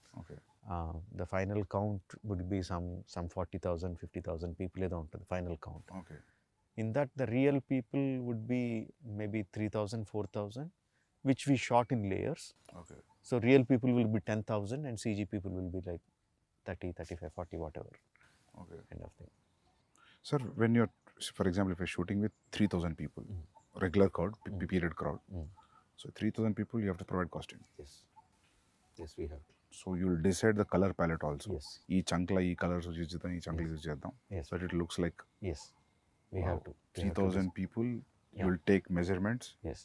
Speaker 2: The final count would be some 40,000 50,000 people ఏదో ఉంటుంది final count. In that the real people would be maybe 3,000 4,000 which we shot in layers. So real people will be 10,000 and CG people will be like 30, 35, 40, whatever kind of thing.
Speaker 1: Sir, when you're, for example, if you're shooting with 3,000 people, regular crowd, period crowd, so 3,000 people, you have to provide costume.
Speaker 2: Yes, we have to.
Speaker 1: So you'll decide the color palette also.
Speaker 2: Yes.
Speaker 1: Ee chankla ee colors use chedam, ee chankla use chedam.
Speaker 2: Yes.
Speaker 1: So it looks like.
Speaker 2: Yes, we have to.
Speaker 1: 3,000 people, you will take measurements.
Speaker 2: Yes.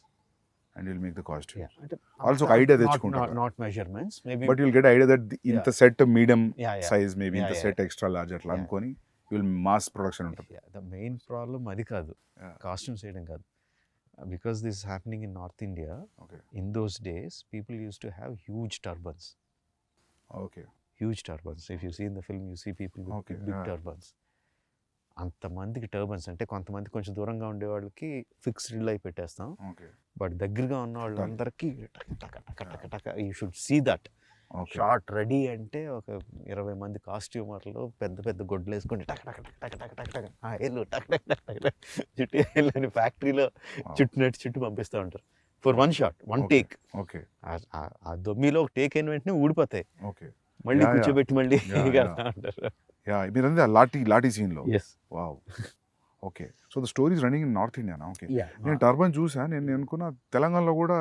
Speaker 1: and you'll make the costume.
Speaker 2: Yeah. అంటే
Speaker 1: Also ఒక idea తెచ్చుకుంటారు.
Speaker 2: Not measurements maybe,
Speaker 1: But you'll get idea that ఇంత set medium
Speaker 2: Yeah.
Speaker 1: size, maybe
Speaker 2: Yeah,
Speaker 1: ఇంత
Speaker 2: yeah.
Speaker 1: సెట్ extra large అట్లా
Speaker 2: Yeah.
Speaker 1: అనుకొని you'll mass production ఉంటుంది.
Speaker 2: ద మెయిన్ ప్రాబ్లం అది కాదు,
Speaker 1: Yeah.
Speaker 2: కాస్ట్యూమ్స్ వేయడం కాదు. Because this happening in north India,
Speaker 1: Okay.
Speaker 2: In those days people use to have huge turbans.
Speaker 1: Okay.
Speaker 2: Huge turbans. If you see in the film you see people with
Speaker 1: Okay,
Speaker 2: big
Speaker 1: yeah.
Speaker 2: Turbans. అంతమందికి టర్బన్స్ అంటే కొంతమంది కొంచెం దూరంగా ఉండే వాళ్ళకి ఫిక్స్డ్ అయి పెట్టేస్తాం,
Speaker 1: Okay.
Speaker 2: బట్ దగ్గరగా ఉన్న వాళ్ళందరికీ టక టక టక టక you should see that
Speaker 1: Okay.
Speaker 2: Shot ready అంటే ఒక 20 మంది కాస్ట్యూమర్లు పెద్ద పెద్ద గొడ్లు వేసుకొని టక టక టక టక టక టక టక ఎల్లు టక టక టక టక టక చుట్టూ వెళ్ళని ఫ్యాక్టరీలో
Speaker 1: Wow.
Speaker 2: చుట్టూ పంపిస్తూ ఉంటారు for one shot, one
Speaker 1: Okay.
Speaker 2: Take.
Speaker 1: Okay.
Speaker 2: ఆ దొమ్మిలో ఒక టేక్ అయిన వెంటనే ఊడిపోతాయి,
Speaker 1: Okay.
Speaker 2: మళ్ళీ
Speaker 1: Yeah, yeah.
Speaker 2: కూర్చోబెట్టి మళ్ళీ
Speaker 1: Yeah,
Speaker 2: కడతా ఉంటారు.
Speaker 1: Yeah, మీరంతా లాఠీ సీన్లో.
Speaker 2: Yes.
Speaker 1: Wow. Okay, so the story is running in north Indiana? Okay,
Speaker 2: Yeah.
Speaker 1: నేను టర్బన్ చూసా, నేను అనుకున్న తెలంగాణలో కూడా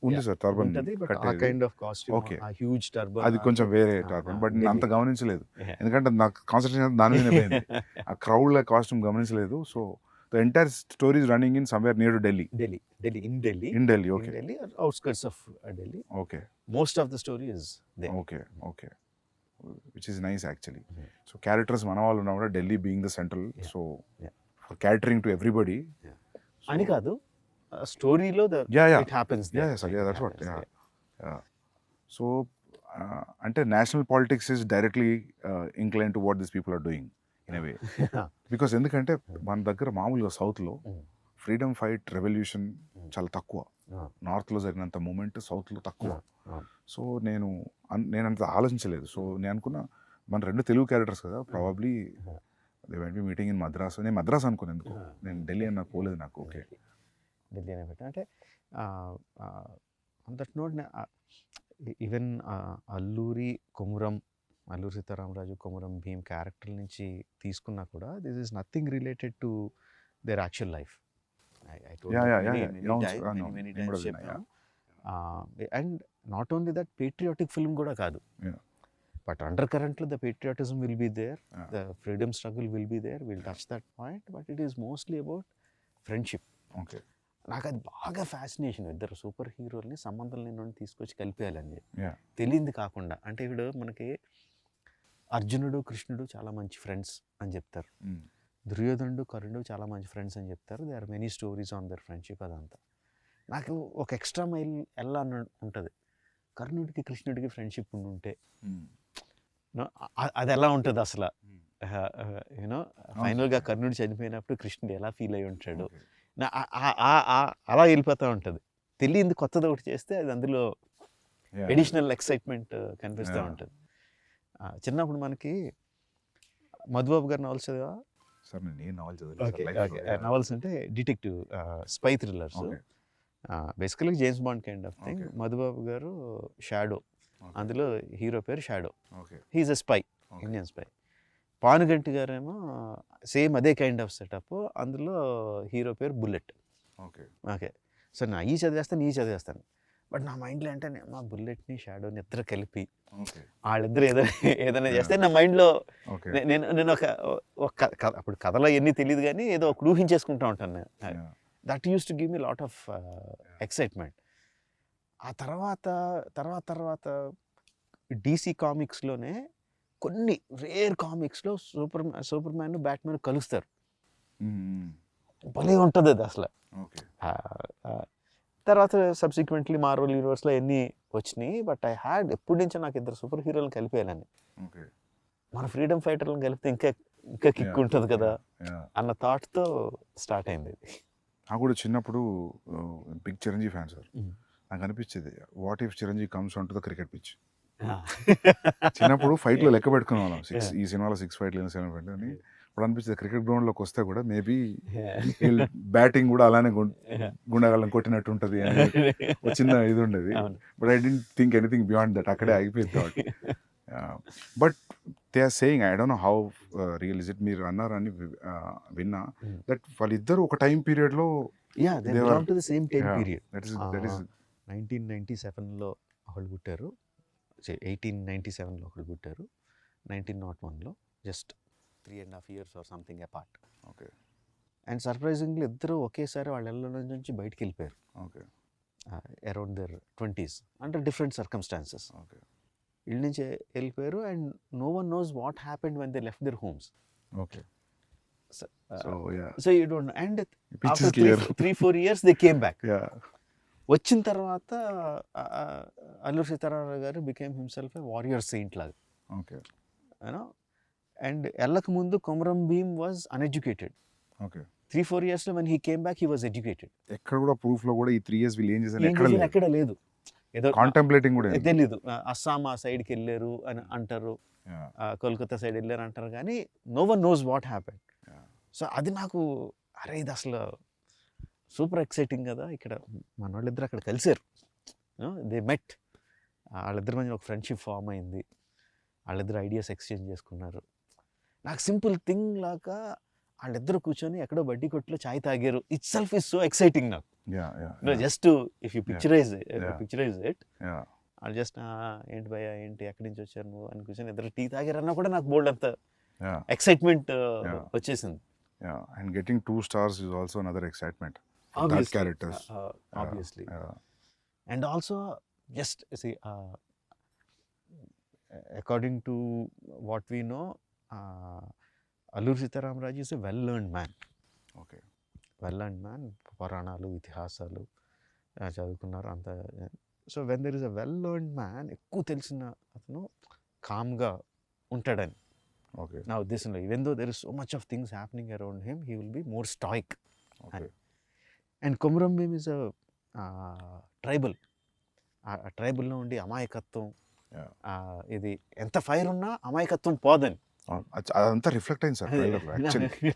Speaker 1: ఉంది సార్ టర్బన్
Speaker 2: ఉంటది, but ఆ
Speaker 1: కట్టేది.
Speaker 2: Kind of costume,
Speaker 1: Okay.
Speaker 2: ఆ హ్యూజ్ టర్బన్,
Speaker 1: అది కొంచెం వేరే టర్బన్, బట్ నేను అంత గమనించలేదు, ఎందుకంటే నాకు కాన్సన్ట్రేషన్ దాని మీద పోయింది. ఆ క్రౌడ్ కాస్ట్యూమ్ గమనించలేదు. So the entire story is running in somewhere near to Delhi.
Speaker 2: In Delhi,
Speaker 1: okay.
Speaker 2: Delhi or outskirts of Delhi.
Speaker 1: Okay.
Speaker 2: Most of the story is there.
Speaker 1: Okay. Okay, which is nice actually. So characters మన వాళ్ళు ఉన్నా కూడా Delhi being the central, so
Speaker 2: Yeah.
Speaker 1: For catering to everybody.
Speaker 2: అని కాదు, స్టోరీలో
Speaker 1: Yeah.
Speaker 2: It happens
Speaker 1: Yeah, sir. Yeah, that's what. Yeah. So, అంటే national politics is directly incline to what this people are doing in a way. Because ఎందుకంటే మన దగ్గర మామూలుగా సౌత్లో ఫ్రీడమ్ ఫైట్ రెవల్యూషన్ చాలా తక్కువ. నార్త్లో జరిగినంత మూమెంట్ సౌత్లో తక్కువ. సో నేను అంత ఆలోచించలేదు. సో నేను అనుకున్నా మన రెండు తెలుగు క్యారెక్టర్స్ కదా, probably they went be meeting in Madras. నేను మద్రాస్ అనుకున్నాను ఎందుకు, నేను ఢిల్లీ అని నాకు పోలేదు నాకు. ఓకే,
Speaker 2: ఢిల్లీ అనే పెట్టా అంటే on that note even Alluri Sitarama Raju, Komaram Bheem character నుంచి తీసుకున్నా కూడా this is nothing related to their actual life. And not only that, patriotic film కూడా కాదు, బట్ అండర్ కరెంట్లో the patriotism will be there, the freedom struggle will be there, will touch that point, but it is mostly about friendship.
Speaker 1: Okay.
Speaker 2: నాకు అది బాగా ఫ్యాసినేషన్, ఇద్దరు సూపర్ హీరోల్ని సంబంధం లేని తీసుకొచ్చి కలిపేయాలని
Speaker 1: Yeah.
Speaker 2: తెలియంది కాకుండా. అంటే ఇప్పుడు మనకి అర్జునుడు కృష్ణుడు చాలా మంచి ఫ్రెండ్స్ అని చెప్తారు, దుర్యోధనుడు కర్ణుడు చాలా మంచి ఫ్రెండ్స్ అని చెప్తారు. They are many stories on their friendship. అదంతా నాకు ఒక ఎక్స్ట్రా మైల్ ఎలా ఉంటుంది, కర్ణుడికి కృష్ణుడికి ఫ్రెండ్షిప్ ఉంటే అది ఎలా ఉంటుంది అసలు. యూనో ఫైనల్గా కర్ణుడు చనిపోయినప్పుడు కృష్ణుడు ఎలా ఫీల్ అయి ఉంటాడు, అలా వెళ్ళిపోతూ ఉంటుంది. తెలియంది కొత్తది ఒకటి చేస్తే అది అందులో ఎడిషనల్ ఎక్సైట్మెంట్ కనిపిస్తూ ఉంటుంది. చిన్నప్పుడు మనకి మధుబాబు గారి నవల్స్ చదివా?
Speaker 1: సార్ నేను నావల్ చదవలేదు.
Speaker 2: నవల్స్ అంటే detective spy thrillers, basically James Bond kind of thing. Madhubabu garu Shadow, అందులో హీరో పేరు Shadow, he is a spy, Indian spy. Panuganti గారేమో సేమ్ అదే కైండ్ ఆఫ్ సెటప్, అందులో హీరో పేరు బుల్లెట్. ఓకే, సో నా ఈ చదివేస్తాను, బట్ నా మైండ్లో అంటే మా బుల్లెట్ని షాడోని ఇద్దరు కలిపి వాళ్ళిద్దరు ఏదైనా చేస్తే నా మైండ్లో నేను ఒక అప్పుడు కథలో ఎన్ని తెలియదు కానీ ఏదో ఒక ఊహించేసుకుంటూ ఉంటాను నేను. That use to give me lot of excitement. ఆ తర్వాత డీసీ కామిక్స్లోనే కొన్ని రేర్ కామిక్స్లో సూపర్ మ్యాన్ బ్యాట్మెన్ కలుస్తారు, భలే ఉంటుంది అది అసలు. తర్వాత సబ్సిక్వెంట్లీ మార్వెల్ యూనివర్స్లో ఎన్ని వచ్చినాయి, బట్ ఐ హ్యాడ్ ఎప్పటి నుంచో నాకు ఇద్దరు సూపర్ హీరోలను కలిపేయాలని. మన ఫ్రీడమ్ ఫైటర్లను కలిపితే ఇంకా కిక్ ఉంటుంది కదా అన్న థాట్తో స్టార్ట్ అయింది.
Speaker 1: నాకు కూడా చిన్నప్పుడు బిగ్ చిరంజీవి ఫ్యాన్ సార్. నాకు అనిపించేది what if Chiranjeevi comes on to the cricket pitch. చిన్నప్పుడు ఫైట్లో లెక్క పెట్టుకునే వాళ్ళం, ఈ సినిమాలో 6 ఫైట్లు 7 ఫైట్లు అని. ఇప్పుడు అనిపించింది క్రికెట్ గ్రౌండ్లోకి వస్తే కూడా మేబీ బ్యాటింగ్ కూడా అలానే గుండగాళ్ళని కొట్టినట్టు ఉంటుంది అని ఒక చిన్న ఇది ఉండేది. But I don't think anything beyond that, అక్కడే ఆగిపోయింది thought. But they are saying, I don't know how real is it, మీరు అన్నారని విన్నా, దట్ వాళ్ళిద్దరు ఒక టైం పీరియడ్లో
Speaker 2: 1997లో ఒకళ్ళు పుట్టారు, 1897లో ఒకళ్ళు పుట్టారు, 1901లో just 3.5 years or something apart.
Speaker 1: Okay.
Speaker 2: And surprisingly ఇద్దరు ఒకేసారి వాళ్ళ ఇళ్ళ నుంచి బయటికి వెళ్ళిపోయారు.
Speaker 1: Okay.
Speaker 2: Around their 20s under different circumstances.
Speaker 1: Okay
Speaker 2: ఇళ్ళ నుంచి వెళ్ళిపోయారు and no one knows what happened when they left their homes.
Speaker 1: Okay so yeah
Speaker 2: so you don't and
Speaker 1: Pitch is
Speaker 2: after
Speaker 1: clear.
Speaker 2: 3-4 years they came back.
Speaker 1: Yeah
Speaker 2: వచ్చిన తర్వాత Alluri Sitaramaraju garu became himself a warrior Saint లాగా,
Speaker 1: ఓకే
Speaker 2: యూనో. అండ్ వెళ్ళక ముందు Komaram Bheem was uneducated.
Speaker 1: Okay
Speaker 2: 3-4 yearsలో when he came back he was educated.
Speaker 1: ఎక్కడ కూడా ప్రూఫ్ లో కూడా ఈ 3 years వీళ్ళు ఏం చేశారు
Speaker 2: ఏం చేశారు ఎక్కడ లేదు. ఏదో
Speaker 1: కాంటెంప్లేటింగ్ కూడా ఏం
Speaker 2: తెలీదు. అస్సాం ఆ సైడ్కి వెళ్ళారు అని అంటారు,
Speaker 1: Yeah.
Speaker 2: కోల్కతా సైడ్ వెళ్ళారు అంటారు, కానీ no one knows what happened.
Speaker 1: Yeah.
Speaker 2: So అది నాకు అరే ఇది అసలు సూపర్ ఎక్సైటింగ్ కదా. ఇక్కడ మన వాళ్ళిద్దరు అక్కడ కలిసారు, దే మెట్, వాళ్ళిద్దరి మధ్య ఒక ఫ్రెండ్షిప్ ఫామ్ అయింది, వాళ్ళిద్దరు ఐడియాస్ ఎక్స్చేంజ్ చేసుకున్నారు. నాకు సింపుల్ థింగ్ లాగా వాళ్ళిద్దరు కూర్చొని ఎక్కడో బడ్డీ కొట్టులో చాయ్ తాగారు, itself is so exciting నాకు. Just if you picturize it,
Speaker 1: Yeah.
Speaker 2: వాళ్ళు జస్ట్ ఏంటి భయ్యా ఏంటి ఎక్కడి నుంచి వచ్చారు నువ్వు అని కూర్చొని ఇద్దరు టీ తాగారన్నా కూడా నాకు బోల్డ్ అంత
Speaker 1: Yeah.
Speaker 2: ఎక్సైట్మెంట్ వచ్చేసింది.
Speaker 1: Yeah. And getting 2 stars is also another excitement for that
Speaker 2: Obviously,
Speaker 1: characters.
Speaker 2: obviously.
Speaker 1: Yeah.
Speaker 2: And also just see, according to what we know, Alluri Sitaramraju is a well-learned man.
Speaker 1: Okay.
Speaker 2: Well-learned man, పురాణాలు ఇతిహాసాలు చదువుకున్నారు అంత. So when there is a well-learned man, ఎక్కువ తెలిసిన అతను కామ్గా ఉంటాడని
Speaker 1: Okay.
Speaker 2: నా ఉద్దేశంలో. Even though there is so much of things happening around him, he will be more stoic.
Speaker 1: Okay.
Speaker 2: And Komaram Bheem is a tribal. ఆ ట్రైబల్లో ఉండి అమాయకత్వం,
Speaker 1: Yeah.
Speaker 2: ఇది ఎంత ఫైర్ ఉన్నా అమాయకత్వం పోదని.
Speaker 1: అదంతా రిఫ్లెక్ట్ అయింది సార్ ట్రైలర్లో యాక్చువల్లీ.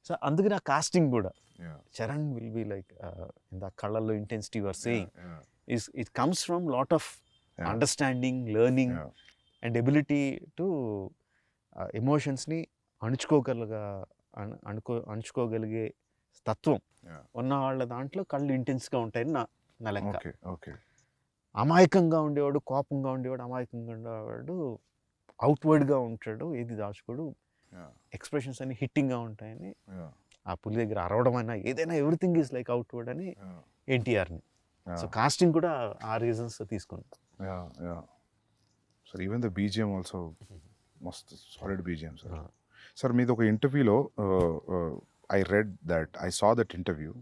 Speaker 2: సో అందుకే నా కాస్టింగ్ కూడా
Speaker 1: Yeah.
Speaker 2: Charan will be like in the కళ్ళల్లో intensity your saying
Speaker 1: Yeah.
Speaker 2: It comes from lot of
Speaker 1: Yeah.
Speaker 2: Understanding, learning
Speaker 1: Yeah.
Speaker 2: And ability to ఎమోషన్స్ని అణుచుకోగలిగే తత్వం
Speaker 1: Yeah.
Speaker 2: ఉన్న వాళ్ళ దాంట్లో కళ్ళు ఇంటెన్స్గా ఉంటాయని నా లెక్క.
Speaker 1: Okay. Okay.
Speaker 2: అమాయకంగా ఉండేవాడు, కోపంగా ఉండేవాడు, అమాయకంగా ఉండేవాడు అవుట్వర్డ్గా ఉంటాడు, ఏది దాచుకోడు,
Speaker 1: Yeah.
Speaker 2: ఎక్స్ప్రెషన్స్ అన్ని హిట్టింగ్గా ఉంటాయని.
Speaker 1: Yeah.
Speaker 2: ఆ పులి దగ్గర అరవడం అయినా ఏదైనా ఎవ్రీథింగ్ ఈజ్ లైక్ అవుట్వర్డ్ అని
Speaker 1: Yeah.
Speaker 2: ఎన్టీఆర్ని.
Speaker 1: Yeah.
Speaker 2: సో కాస్టింగ్ కూడా ఆ రీజన్స్ తీసుకుని.
Speaker 1: Yeah. Yeah. Sir, even the BGM also must solid BGM, sir. Sir, మీది ఒక ఇంటర్వ్యూలో I read that, I saw that interview.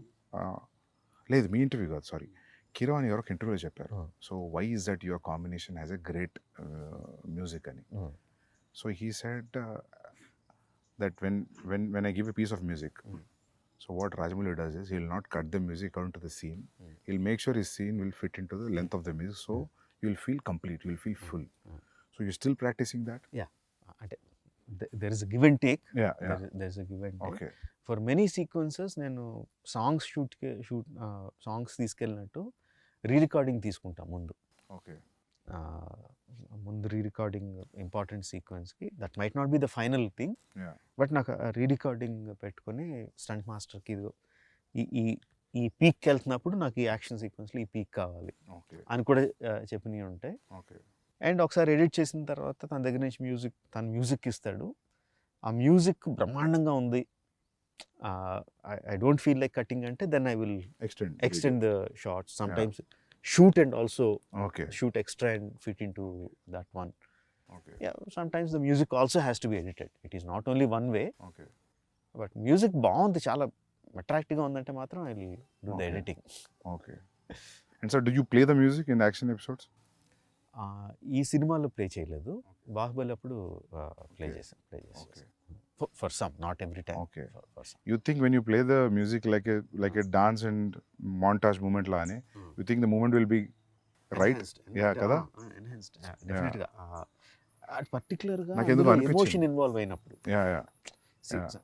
Speaker 1: లేదు మీ ఇంటర్వ్యూ కాదు, సారీ, కిరాని ఎవరొక ఇంటర్వ్యూలో చెప్పారు. So why is that your combination has a great music అని. So he said that when I give a piece of music, so what Rajamouli does is he'll not cut the music according to the scene. He'll make sure his scene will fit into the length of the music, so you'll feel complete, you'll feel full. So you're still practicing that?
Speaker 2: Yeah, అంటే there is a give and take.
Speaker 1: Yeah, yeah.
Speaker 2: There is a give and take.
Speaker 1: Okay.
Speaker 2: For many sequences నేను సాంగ్స్ తీసుకెళ్ళినట్టు రీ రికార్డింగ్ తీసుకుంటా ముందు.
Speaker 1: Okay.
Speaker 2: ముందు రీ రికార్డింగ్ ఇంపార్టెంట్ సీక్వెన్స్కి, that might not be the final thing,
Speaker 1: Yeah.
Speaker 2: But నాకు రీ రికార్డింగ్ పెట్టుకొని స్టంట్ మాస్టర్కి ఇదిగో ఈ పీక్కి వెళ్తున్నప్పుడు నాకు ఈ యాక్షన్ సీక్వెన్స్లో ఈ పీక్ కావాలి
Speaker 1: Okay.
Speaker 2: అని కూడా చెప్పినవి ఉంటాయి.
Speaker 1: Okay.
Speaker 2: అండ్ ఒకసారి ఎడిట్ చేసిన తర్వాత తన దగ్గర నుంచి తన మ్యూజిక్ ఇస్తాడు. ఆ మ్యూజిక్ బ్రహ్మాండంగా ఉంది, I don't feel like cutting అంటే then I will extend the shots. Sometimes shoot and also
Speaker 1: Okay.
Speaker 2: shoot extra and fit into that one.
Speaker 1: Okay.
Speaker 2: Yeah, sometimes the music also has to be edited. It is not only one way,
Speaker 1: Okay.
Speaker 2: but music బాగుంది, చాలా అట్రాక్టివ్గా ఉందంటే మాత్రం I will do the
Speaker 1: Okay.
Speaker 2: Editing.
Speaker 1: Okay. And sir, do you play the music in the action episodes?
Speaker 2: ఈ సినిమాలో ప్లే చేయలేదు, బాహుబలి అప్పుడు ప్లే
Speaker 1: Okay.
Speaker 2: చేశాను.
Speaker 1: Okay.
Speaker 2: For some, not every time.
Speaker 1: Okay.
Speaker 2: For some.
Speaker 1: You think when you play the music like a dance and montage movement laane, you think the movement will be right? Yeah, kada?
Speaker 2: Enhanced. Definitely. అది పర్టికులర్గా
Speaker 1: నాకు ఎందుకు అనిపించింది.
Speaker 2: ఎమోషన్ ఇన్వాల్వ్ అయినప్పుడు.
Speaker 1: Yeah, yeah.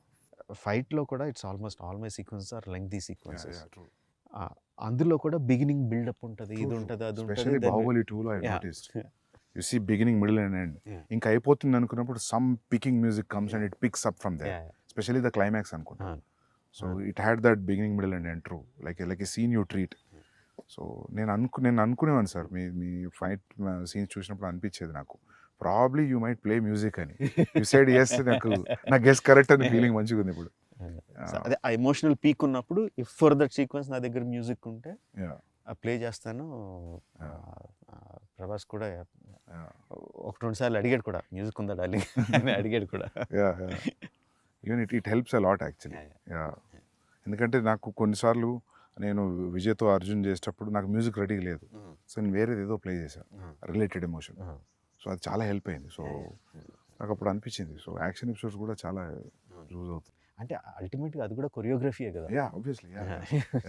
Speaker 2: ఫైట్లో కూడా it's almost all my sequences are lengthy sequences.
Speaker 1: Yeah, true.
Speaker 2: అందులో కూడా బిగినింగ్ బిల్డప్ ఉంటుంది, ఇది
Speaker 1: True,
Speaker 2: ఉంటుంది, అది
Speaker 1: Especially
Speaker 2: ఉంటుంది.
Speaker 1: Bahubali 2 lo I
Speaker 2: Yeah.
Speaker 1: noticed. You see beginning, middle and end.
Speaker 2: Yeah.
Speaker 1: ఇంకా అయిపోతుంది అనుకున్నప్పుడు some picking music comes and it picks up from there.
Speaker 2: Yeah.
Speaker 1: Especially the climax అనుకుంటా. So it had that beginning, middle and end, true. Like a scene you treat. So నేను అనుకునేవాను సార్, మీ ఫైట్ సీన్స్ చూసినప్పుడు అనిపించేది నాకు, probably you might play music అని. యూ సైడ్ ఎస్, నా గెస్ కరెక్ట్ అని ఫీలింగ్ మంచిగా ఉంది ఇప్పుడు.
Speaker 2: అదే ఆ ఎమోషనల్ పీక్ ఉన్నప్పుడు ఇఫ్ ఫర్ దట్ సీక్వెన్స్ నా దగ్గర మ్యూజిక్ ఉంటే
Speaker 1: Yeah.
Speaker 2: ప్లే చేస్తాను.
Speaker 1: Yeah.
Speaker 2: ప్రభాస్ కూడా
Speaker 1: Yeah.
Speaker 2: ఒక 2 సార్లు అడిగాడు కూడా, మ్యూజిక్ ఉందా డార్లింగ్ అని అడిగాడు కూడా.
Speaker 1: Yeah, yeah. Even it helps a lot actually. Yeah, ఎందుకంటే నాకు కొన్నిసార్లు నేను విజయ్తో అర్జున్ చేసేటప్పుడు నాకు మ్యూజిక్ రెడీ లేదు, సో నేను వేరేది ఏదో ప్లే చేశాను రిలేటెడ్ ఎమోషన్, సో అది చాలా హెల్ప్ అయింది. సో నాకు అప్పుడు అనిపించింది, సో యాక్షన్ ఎపిసోడ్స్ కూడా చాలా యూజ్ అవుతుంది.
Speaker 2: అంటే అల్టిమేట్గా అది కూడా కొరియోగ్రఫీయే కదా.
Speaker 1: Yeah, obviously.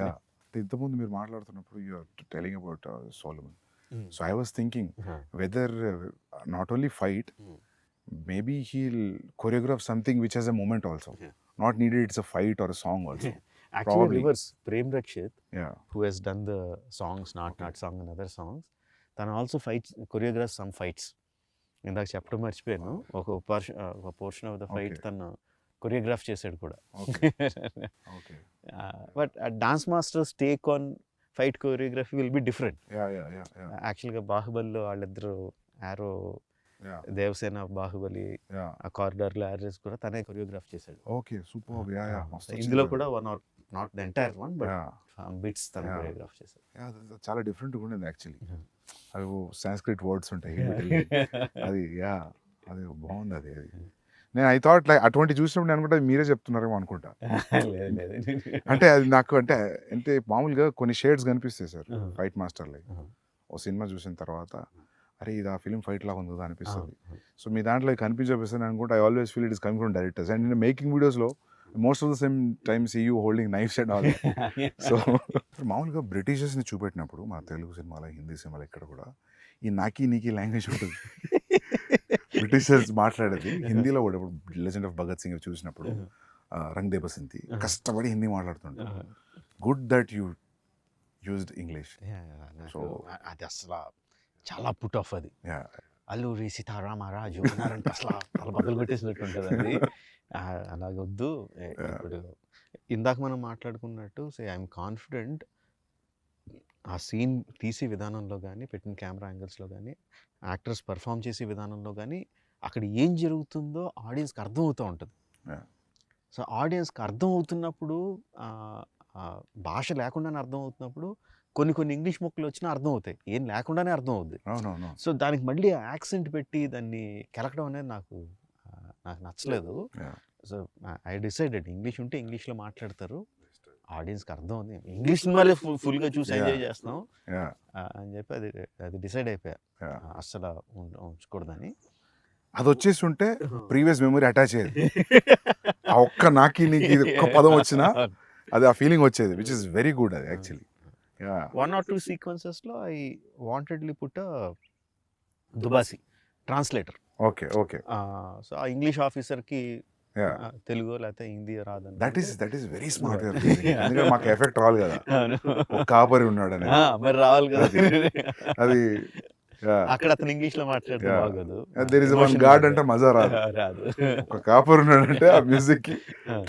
Speaker 1: యా, ఇంతకుముందు మీరు మాట్లాడుతున్నప్పుడు you are telling about Solomon, so I was thinking whether not only fight, maybe he'll choreograph something which has a moment also. Not needed it's a fight or a song also.
Speaker 2: Actually,
Speaker 1: Probably.
Speaker 2: reverse. Prem Rakshit,
Speaker 1: Yeah.
Speaker 2: who has done the songs, Not Song and other songs, తను also fights, choreographs some fights. ఇందాక చెప్పడం మర్చిపోయాను, ఒక పోర్షన్ ఆఫ్ ద ఫైట్ తను కొరియోగ్రాఫ్ చేశాడు కూడా.
Speaker 1: Okay.
Speaker 2: But dance masters take on fight choreography will be different.
Speaker 1: Yeah.
Speaker 2: యాక్చువల్గా బాహుబలిలో వాళ్ళిద్దరు ఆరో,
Speaker 1: Yeah.
Speaker 2: దేవసేన బాహుబలి
Speaker 1: Yeah.
Speaker 2: ఆ కారిడార్లో యారెస్ కూడా తనే కొరియోగ్రాఫ్ చేశాడు.
Speaker 1: Okay, super. Yeah.
Speaker 2: So ఇందులో కూడా one or not the entire one but
Speaker 1: Yeah.
Speaker 2: Bits తను కొరియోగ్రాఫ్ చేశాడు.
Speaker 1: Yeah, చాలా డిఫరెంట్గా ఉండేది యాక్చువల్లీ. అవి సాంస్క్రిట్ వర్డ్స్ ఉంటాయి అది. యా, అది బాగుంది. అది నేను ఐ థాట్ లైక్ అటువంటి చూసినప్పుడు నేను అనుకుంటా మీరే చెప్తున్నారేమో అనుకుంటా. అంటే అది నాకు అంటే మామూలుగా కొన్ని షేడ్స్ కనిపిస్తాయి సార్ ఫైట్ మాస్టర్ లైక్. ఓ సినిమా చూసిన తర్వాత అరే ఇది ఆ ఫిలిం ఫైట్ లాగా ఉంది కదా అనిపిస్తుంది. సో మీ దాంట్లో కనిపించబోస్తుంది అనుకుంటే I always feel it is coming from directors. And నేను మేకింగ్ వీడియోస్లో most of the same time see you holding knives and all. So మామూలుగా బ్రిటిషర్స్ని చూపెట్టినప్పుడు మన తెలుగు సినిమాలో, హిందీ సినిమాలో ఇక్కడ కూడా ఈ నాకీ నీకీ లాంగ్వేజ్ ఉంటుంది. బ్రిటిషర్స్ మాట్లాడేది హిందీలో కూడా. ఇప్పుడు లెజెండ్ ఆఫ్ భగత్ సింగ్ చూసినప్పుడు రంగ్ దే బసంతి కష్టపడి హిందీ మాట్లాడుతుంటారు. Good that you used English.
Speaker 2: So అది అసలు చాలా పుట్ ఆఫ్. అది
Speaker 1: Yeah.
Speaker 2: అల్లూరి సీతారామరాజు అన్నారంటే అసలు తల బదులు కొట్టేసినట్టు ఉంటుంది అది. అలాగొద్దు. ఇప్పుడు ఇందాక మనం మాట్లాడుకున్నట్టు ఐఎమ్ కాన్ఫిడెంట్ ఆ సీన్ తీసే విధానంలో కానీ, పెట్టిన కెమెరా యాంగిల్స్లో కానీ, యాక్టర్స్ పర్ఫామ్ చేసే విధానంలో కానీ, అక్కడ ఏం జరుగుతుందో ఆడియన్స్కి అర్థం అవుతూ ఉంటుంది.
Speaker 1: Yeah.
Speaker 2: సో ఆడియన్స్కి అర్థం అవుతున్నప్పుడు, భాష లేకుండానే అర్థం అవుతున్నప్పుడు కొన్ని ఇంగ్లీష్ మొక్కలు వచ్చినా అర్థం అవుతాయి, ఏం లేకుండానే అర్థం అవుద్ది. సో దానికి మళ్ళీ యాక్సెంట్ పెట్టి దాన్ని కెలకడం అనేది నాకు నచ్చలేదు. సో ఐ డిసైడెడ్ ఇంగ్లీష్ ఉంటే ఇంగ్లీష్లో మాట్లాడతారు, ఆడియన్స్కి అర్థం అవుతుంది, ఇంగ్లీష్ సినిమాలే ఫుల్గా చూసి ఎంజాయ్ చేస్తాం అని చెప్పి అది డిసైడ్ అయిపోయా అస్సలు ఉంచకూడదని.
Speaker 1: అది వచ్చేసి ఉంటే ప్రీవియస్ మెమరీ అటాచ్ అయ్యేది. ఆ ఒక్క నాకి నీకు ఒక్క పదం వచ్చినా అది ఆ ఫీలింగ్ వచ్చేది, విచ్ ఇస్ వెరీ గుడ్. అది యాక్చువల్లీ
Speaker 2: 1 or 2 sequencesలో ఐ వాంటెడ్లీ పుట్ దుబాసి ట్రాన్స్లేటర్.
Speaker 1: ఓకే.
Speaker 2: సో ఆ ఇంగ్లీష్ ఆఫీసర్కి తెలుగు లేకపోతే హిందీ రాదని.
Speaker 1: That is very smart. ఎందుకంటే మాకు ఎఫెక్ట్ రావాలి కదా, ఒక కాపరి ఉన్నాడు అని.
Speaker 2: మరి రావాలి కదా
Speaker 1: అది.
Speaker 2: అక్కడ అతను ఇంగ్లీష్ లో మాట్లాడితే బాగోదు.
Speaker 1: దేర్ ఇస్ వన్ గాడ్ అంటే మజా రాదు. ఒక కాపరి ఉన్నాడంటే ఆ మ్యూజిక్ కి.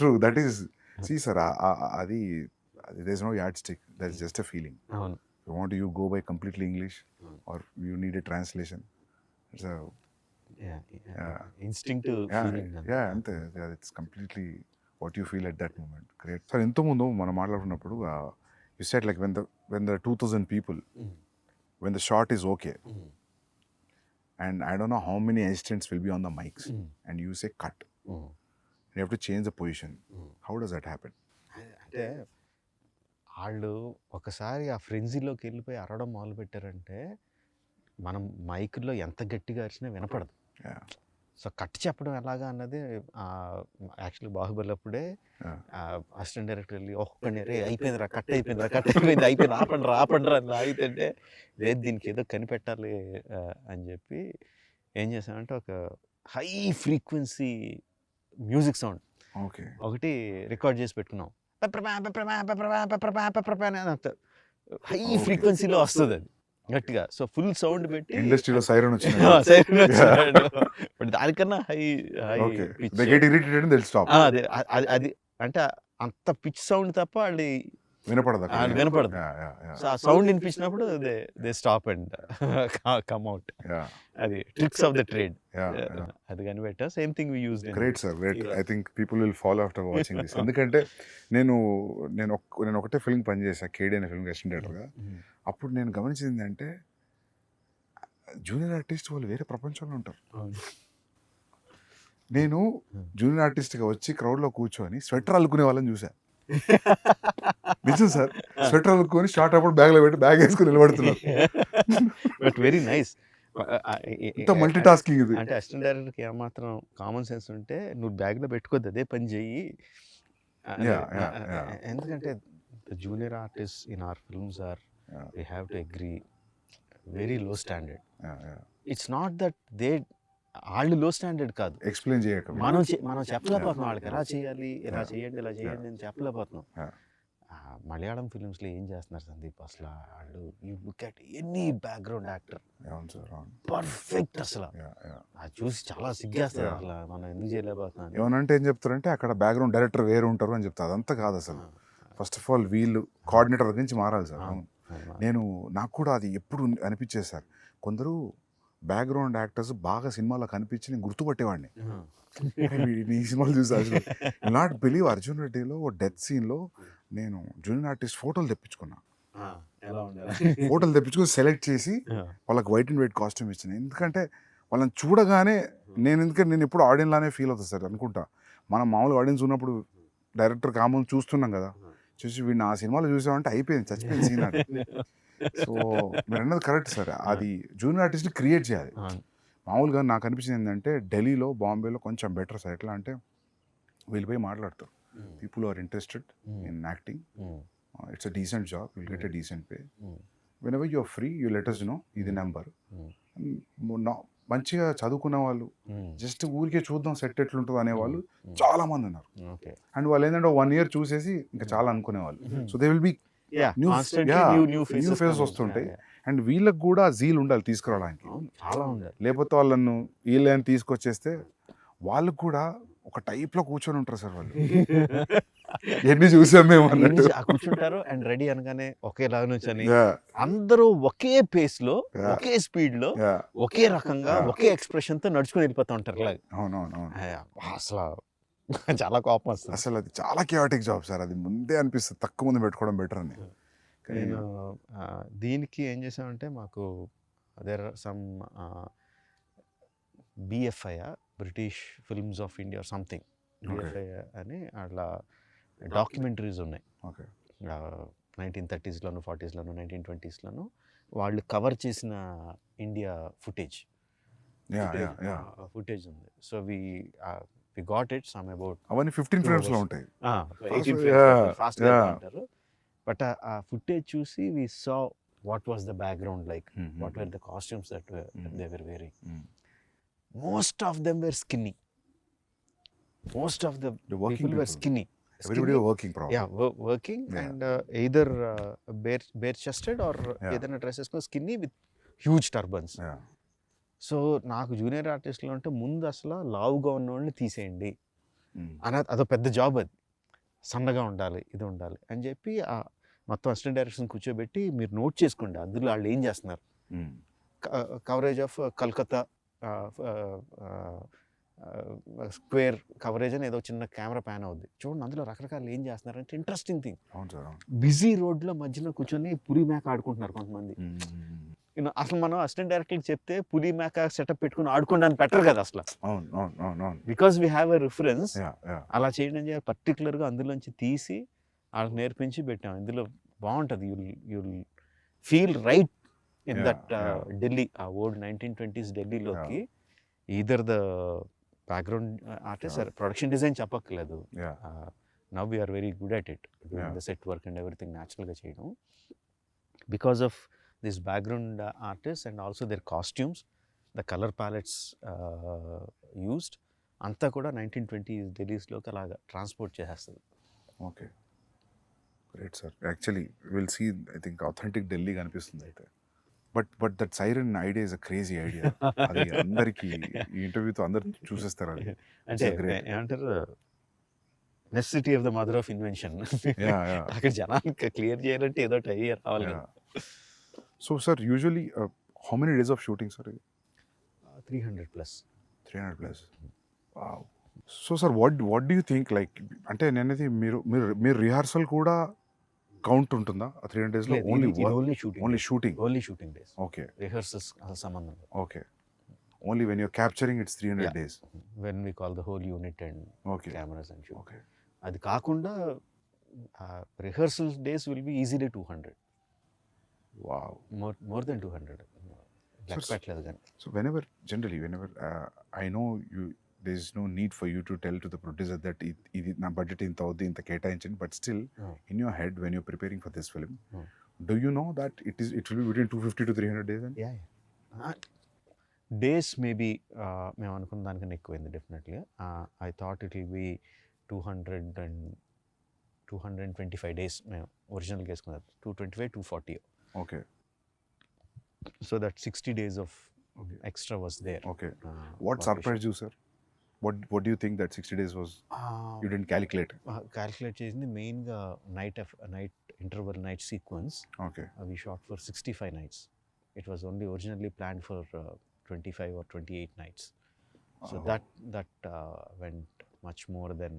Speaker 1: True, that is. See sir, అది there is no yardstick, that is just a feeling. You go by completely English or you need a translation. It's a
Speaker 2: instinctive feeling.
Speaker 1: Ante it's completely what you feel at that moment. Great. Sir, into mundu mana maatladunnappudu you said like when the 2000 people, when the shot is okay, and I don't know how many assistants will be on the mics, and you say cut, you have to change the position. How does that happen?
Speaker 2: అంటే వాళ్ళు ఒకసారి ఆ ఫ్రెంజీలోకి వెళ్ళిపోయి అరవడం మొదలు పెట్టారంటే మనం మైక్లో ఎంత గట్టిగా అరిచినా వినపడదు. సో కట్ చెప్పడం ఎలాగా అన్నది యాక్చువల్లీ బాహుబలి అప్పుడే అసిస్టెంట్ డైరెక్టర్ వెళ్ళి ఒక్కడే అయిపోయిందిరా, కట్ అయిపోయింది ఆపండి అని ఆగితే, లేదు దీనికి ఏదో కనిపెట్టాలి అని చెప్పి ఏం చేసామంటే ఒక హై ఫ్రీక్వెన్సీ మ్యూజిక్ సౌండ్ ఒకటి రికార్డ్ చేసి పెట్టుకున్నాం. హై ఫ్రీక్వెన్సీలో వస్తుంది అది గట్టిగా. సో ఫుల్ సౌండ్ పెట్టి
Speaker 1: ఇండస్ట్రీలో సైరన్ వచ్చింది,
Speaker 2: బట్ దానికన్నా high
Speaker 1: they get irritated and they'll stop.
Speaker 2: అది అంటే అంత పిచ్ సౌండ్ తప్ప వాళ్ళు
Speaker 1: వినపడదు అక్కడ.
Speaker 2: వినపడదు.
Speaker 1: Yeah, yeah, yeah.
Speaker 2: సో ఆ సౌండ్ వినిపించినప్పుడు they stop and come out.
Speaker 1: Yeah,
Speaker 2: అది tricks of the trade.
Speaker 1: yeah, yeah.
Speaker 2: అది కనిపెట్టా same thing we used in.
Speaker 1: Great sir, great. I think people will follow after watching this. ఎందుకంటే నేను నేను నేను ఒకటే ఫిల్మ్ పనిచేసా, కేడీ అనే ఫిల్మ్ అసిస్టెంట్ డైరెక్టర్గా. అప్పుడు నేను గమనించింది ఏంటంటే జూనియర్ ఆర్టిస్ట్ వాళ్ళు వేరే ప్రపంచంలో ఉంటారు. నేను జూనియర్ ఆర్టిస్ట్గా వచ్చి క్రౌడ్లో కూర్చొని స్వెటర్ అల్లుకునే వాళ్ళని చూసా. నిజం సార్, స్వెటర్ అల్లుకొని షార్ట్ అప్పుడు బ్యాగ్లో పెట్టి బ్యాగ్ వేసుకుని నిలబడుతున్నారు.
Speaker 2: But very nice.
Speaker 1: ఇంత మల్టీ టాస్కింగ్ ఇది.
Speaker 2: అంటే అసిస్టెంట్ డైరెక్టర్కి ఏమాత్రం కామన్ సెన్స్ ఉంటే నువ్వు బ్యాగ్లో పెట్టుకోద్దు, అదే పని చెయ్యి. ఎందుకంటే the junior artist in our films are we have to agree very low standard. It's not that they వాళ్ళు లో స్టాండర్డ్ కాదు,
Speaker 1: ఎక్స్ప్లెయిన్ చేయక
Speaker 2: మనం చెప్పలేకపోతున్నాం వాళ్ళకి ఎలా చేయాలి, ఇలా చేయండి, ఇలా చేయండి అని చెప్పలేకపోతున్నాం. మలయాళం ఫిలిమ్స్లో ఏం చేస్తున్నారు సందీప్ అసలు వాళ్ళు, you look at any background actor perfect అసలు. అది చూసి చాలా సిగ్గేస్తారు అసలు, మనం ఎందుకు చేయలేకపోతున్నాం.
Speaker 1: ఏమనంటే ఏం చెప్తారంటే అక్కడ బ్యాక్గ్రౌండ్ డైరెక్టర్ వేరు ఉంటారు అని చెప్తారు. అదంతా కాదు అసలు. ఫస్ట్ ఆఫ్ ఆల్ వీళ్ళు కోఆర్డినేటర్ గురించి మారాలి సార్. నాకు కూడా అది ఎప్పుడు అనిపించేది సార్, కొందరు బ్యాక్గ్రౌండ్ యాక్టర్స్ బాగా సినిమాలో కనిపించి నేను గుర్తుపట్టేవాడిని. ఈ సినిమాలు చూసి అసలు నాట్ బిలీవ్ అర్జున్ రెడ్డిలో డెత్ సీన్లో నేను జూనియర్ ఆర్టిస్ట్ ఫోటోలు తెప్పించుకున్నా. ఫోటోలు తెప్పించుకుని సెలెక్ట్ చేసి వాళ్ళకి వైట్ అండ్ వైట్ కాస్ట్యూమ్ ఇచ్చిన. ఎందుకంటే వాళ్ళని చూడగానే నేను ఎప్పుడు ఆడియన్స్ లానే ఫీల్ అవుతుంది సార్ అనుకుంటా. మనం మామూలుగా ఆడియన్స్ ఉన్నప్పుడు డైరెక్టర్ కామన్ చూస్తున్నాం కదా, చూసి వీడిని ఆ సినిమాలో చూసామంటే అయిపోయింది, చచ్చిపోయింది సీన్ అది. సో మీరు అన్నది కరెక్ట్ సార్, అది జూనియర్ ఆర్టిస్ట్ని క్రియేట్ చేయాలి. మామూలుగా నాకు అనిపించింది ఏంటంటే ఢిల్లీలో, బాంబేలో కొంచెం బెటర్ సార్. ఎట్లా అంటే వీళ్ళు పోయి మాట్లాడతారు, people are interested in acting, it's a decent job, will get a decent pay, whenever you're free you let us know, ఇది నెంబర్. మంచిగా చదువుకున్న వాళ్ళు జస్ట్ ఊరికే చూద్దాం సెట్ ఎట్లుంటుంది అనేవాళ్ళు చాలా మంది ఉన్నారు. అండ్ వాళ్ళు ఏంటంటే 1 year చూసేసి ఇంకా చాలా అనుకునేవాళ్ళు. So they will be new faces వస్తుంటాయి. అండ్ వీళ్ళకి కూడా జీల్ ఉండాలి తీసుకురావడానికి,
Speaker 2: చాలా ఉండాలి.
Speaker 1: లేకపోతే వాళ్ళను వీళ్ళని తీసుకొచ్చేస్తే వాళ్ళు కూడా ఒక టైప్లో కూర్చొని ఉంటారు సార్. వాళ్ళు ఎన్ని చూసాం మేము అన్నట్టు
Speaker 2: కూర్చుంటారు అండ్ రెడీ అనగానే ఒకేలాగా నుంచని అందరూ ఒకే పేస్ లో, ఒకే స్పీడ్ లో, ఒకే రకంగా, ఒకే ఎక్స్ప్రెషన్ తో నడుచుకుని వెళ్ళిపోతూ ఉంటారు.
Speaker 1: అవునవును,
Speaker 2: అసలు చాలా కోపం వస్తుంది.
Speaker 1: అసలు అది చాలా కేయాటిక్ జాబ్ సార్. అది ముందే అనిపిస్తుంది తక్కువ మంది పెట్టుకోవడం బెటర్ అని.
Speaker 2: నేను దీనికి ఏం చేసామంటే మాకు there are some BFI, British films of India something, BFI అని అట్లా డాక్యుమెంటరీస్ ఉన్నాయి. 1930s, 40s, 1920s వాళ్ళు కవర్ చేసిన ఇండియా ఫుటేజ్ ఉంది. So we got it some about
Speaker 1: అవన్నీ 15 ఫ్రేమ్స్లో ఉంటాయి.
Speaker 2: ఫాస్ట్గా అంటారు. బట్ ఆ ఫుటేజ్ చూసి we saw what was the background like, what were the costumes that they were wearing. Most of them were skinny. Most of the people were skinny.
Speaker 1: Everybody were working probably.
Speaker 2: Yeah, working and either bare chested or either dresses skinny with huge turbans. So నాకు జూనియర్ ఆర్టిస్ట్లో అంటే ముందు అసలు లావుగా ఉన్న వాళ్ళని తీసేయండి అని, అదో పెద్ద జాబ్. అది సన్నగా ఉండాలి, ఇది ఉండాలి అని చెప్పి మొత్తం అసిస్టెంట్ డైరెక్షన్ కూర్చోబెట్టి మీరు నోట్ చేసుకోండి అందులో వాళ్ళు ఏం చేస్తున్నారు. Coverage of Calcutta square coverage అని ఏదో చిన్న కెమెరా ప్యాన్ అవుద్ది చూడండి, అందులో రకరకాలు ఏం చేస్తున్నారంటే ఇంట్రెస్టింగ్ థింగ్. బిజీ రోడ్లో మధ్యలో కూర్చొని పులి మేక ఆడుకుంటున్నారు కొంతమంది. అసలు మనం అసిస్టెంట్ డైరెక్టర్కి చెప్తే పులి మేక సెటప్ పెట్టుకుని ఆడుకోవడానికి పెట్టరు కదా అసలు, because we have a reference. అలా చేయడం చేయాలి పర్టికులర్గా అందులోంచి తీసి వాళ్ళకి నేర్పించి పెట్టాం. ఇందులో బాగుంటుంది, you'll feel right in that Delhi, old 1920s ఢిల్లీలోకి either the background artist or production design చెప్పక్కర్లేదు. Now we're very good at it, doing the set work and everything న్యాచురల్గా చేయడం, because of this background artist and also their costumes, the colour palettes used అంతా కూడా 1920s ఢిల్లీస్లోకి అలాగా ట్రాన్స్పోర్ట్ చేసేస్తుంది.
Speaker 1: Okay, great sir. Actually will see, I think authentic Delhi కనిపిస్తుంది అయితే. But that siren idea is a crazy idea. అది అందరికి ఈ ఇంటర్వ్యూతో అందరు చూసేస్తారు. అది
Speaker 2: అంటే ఏమంటారు, necessity of the mother of invention.
Speaker 1: Yeah.
Speaker 2: అక్కడ జనానికి క్లియర్ చేయాలంటే ఏదో ట్రై రావాలి కదా.
Speaker 1: So sir, usually how many days of shooting, sir?
Speaker 2: 300+.
Speaker 1: 300 plus. Wow. So sir, what do you think, like, అంటే నేనైతే మీరు రిహార్సల్ కూడా కౌంట్ ఉంటుందా 300 days లో?
Speaker 2: Only shooting.
Speaker 1: Only shooting.
Speaker 2: Days.
Speaker 1: Okay.
Speaker 2: Rehearsals అసలు సంబంధం లేదు.
Speaker 1: Okay. Only when your capturing it's 300 days.
Speaker 2: When we call the whole unit and
Speaker 1: okay.
Speaker 2: Cameras and shoot.
Speaker 1: Okay.
Speaker 2: అది కాకుండా rehearsal days will be easily 200.
Speaker 1: Wow.
Speaker 2: More than 200. లెక్క పెట్టలేదు కానీ.
Speaker 1: So whenever I know you, there is no need for you to tell to the producer that ఇది నా బడ్జెట్ ఇంత అవుద్ది, ఇంత కేటాయించండి, but still in your head when you're preparing for this film, do you know that it will be between 250 to 300 days? And
Speaker 2: days maybe మేము అనుకున్న దానికన్నా ఎక్కువైంది definitely. I thought it will be 225 days మేము ఒరిజినల్గా వేసుకున్నది. 225, 240.
Speaker 1: Okay.
Speaker 2: So that 60 days of extra was there.
Speaker 1: Okay. What surprised you, sir? What do you think that 60 days was? You didn't calculate?
Speaker 2: Calculate చేసింది మెయిన్గా night interval night sequence.
Speaker 1: Okay.
Speaker 2: We shot for 65 nights. It was only originally planned for 25 or 28 nights. So that went much more than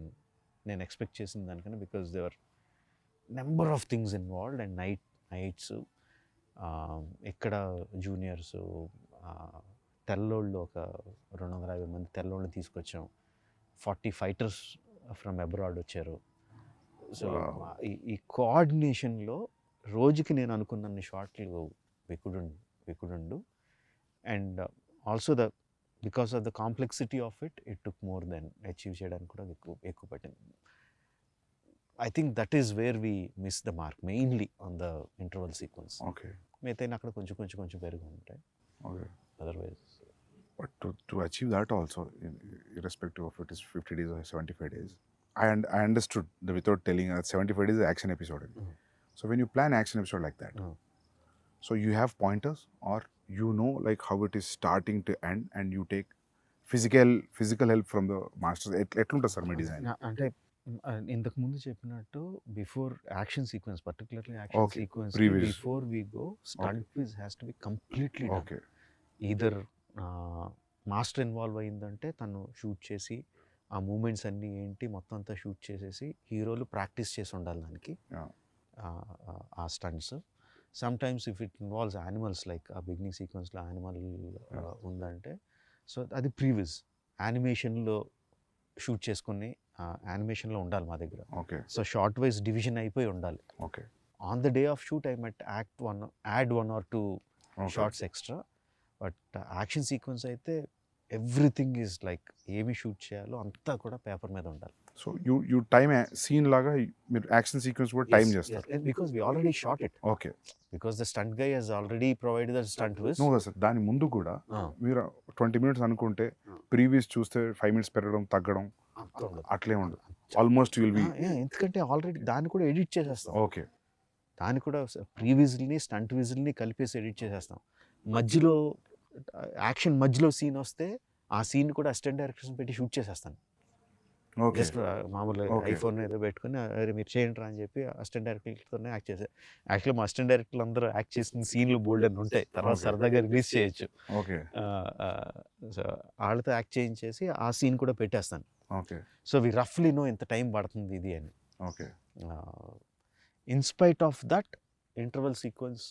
Speaker 2: నేను ఎక్స్పెక్ట్ చేసిన దానికన్నా, because there were number of things involved and nights. ఇక్కడ జూనియర్స్ తెల్లోళ్ళు ఒక 250 మంది తెల్లోళ్ళని తీసుకొచ్చాం. 40 ఫైటర్స్ ఫ్రమ్ అబ్రాడ్ వచ్చారు. సో ఈ కోఆర్డినేషన్లో రోజుకి నేను అనుకున్న షాట్లు we couldn't do. And also because of the complexity of it took more than achieve చేయడానికి కూడా ఎక్కువ పట్టింది. I think that is where we missed the mark mainly on the interval sequence.
Speaker 1: Okay.
Speaker 2: మిగతా అక్కడ కొంచెం పెరుగు ఉంటాయి.
Speaker 1: Okay.
Speaker 2: Otherwise.
Speaker 1: But to achieve that also, irrespective of it is 50 days or 75 days, I understood without telling 75 days is action episode. So when you plan action episode like that, so you have pointers, or you know like how it is starting to end, and you take physical help from the masters. ఎట్లుంటుంది సార్ మీ డిజైన్? అంటే
Speaker 2: ఇంతకు ముందు చెప్పినట్టు before action sequence, particularly action sequence, before we go stunt quiz has to be completely
Speaker 1: okay.
Speaker 2: Either master involve అయిందంటే తను షూట్ చేసి ఆ మూమెంట్స్ అన్నీ ఏంటి మొత్తం అంతా షూట్ చేసేసి హీరోలు ప్రాక్టీస్ చేసి ఉండాలి దానికి ఆ stunts. Sometimes if it involves animals, like ఆ బిగినింగ్ సీక్వెన్స్లో యానిమల్ ఉందంటే సో అది ప్రీవిజ్ యానిమేషన్లో షూట్ చేసుకుని యానిమేషన్లో ఉండాలి మా దగ్గర.
Speaker 1: Okay.
Speaker 2: So shot wise division అయిపోయి ఉండాలి.
Speaker 1: Okay.
Speaker 2: On the day of shoot I might add 1 or 2 shots extra. But action sequence అయితే ఎవ్రీథింగ్ ఈజ్ లైక్ ఏమి షూట్ చేయాలో అంతా కూడా పేపర్ మీద ఉండాలి.
Speaker 1: సో యూ టైమ్ సీన్ లాగా మీరు యాక్షన్ సీక్వెన్స్ కూడా టైం చేస్తారు?
Speaker 2: Because we already shot it.
Speaker 1: Okay.
Speaker 2: Because the stunt guy has already provided the stunt viz.
Speaker 1: No sir, దాని ముందు కూడా మీరు 20 minutes అనుకుంటే ప్రీవియస్ చూస్తే 5 minutes పెరగడం తగ్గడం అట్లే ఉండదు. ఆల్మోస్ట్ విల్ బి,
Speaker 2: ఎందుకంటే ఆల్రెడీ దాన్ని కూడా ఎడిట్ చేసేస్తాం.
Speaker 1: ఓకే.
Speaker 2: దాన్ని కూడా ప్రీవిజ్ని స్టంట్ విజిల్ని కలిపేసి ఎడిట్ చేసేస్తాం. మధ్యలో యాక్షన్ మధ్యలో సీన్ వస్తే ఆ సీన్ కూడా అసిస్టెంట్ డైరెక్టర్స్ పెట్టి షూట్ చేసేస్తాను. జస్ట్ మామూలు ఐఫోన్ ఏదో పెట్టుకుని అరే మీరు చేయండి రా అని చెప్పి అసిస్టెంట్ డైరెక్టర్తోనే యాక్ట్ చేశారు. యాక్చువల్లీ మా అసిస్టెంట్ డైరెక్టర్లు అందరూ యాక్ట్ చేసిన సీన్లు బోల్డ్ అని ఉంటాయి, తర్వాత సరదాగా రిలీజ్ చేయొచ్చు.
Speaker 1: ఓకే.
Speaker 2: సో వాళ్ళతో యాక్ట్ చేయించేసి ఆ సీన్ కూడా పెట్టేస్తాను.
Speaker 1: ఓకే.
Speaker 2: సో వి రఫ్లీ నో ఎంత టైం పడుతుంది ఇది అని.
Speaker 1: Okay.
Speaker 2: In spite of that interval sequence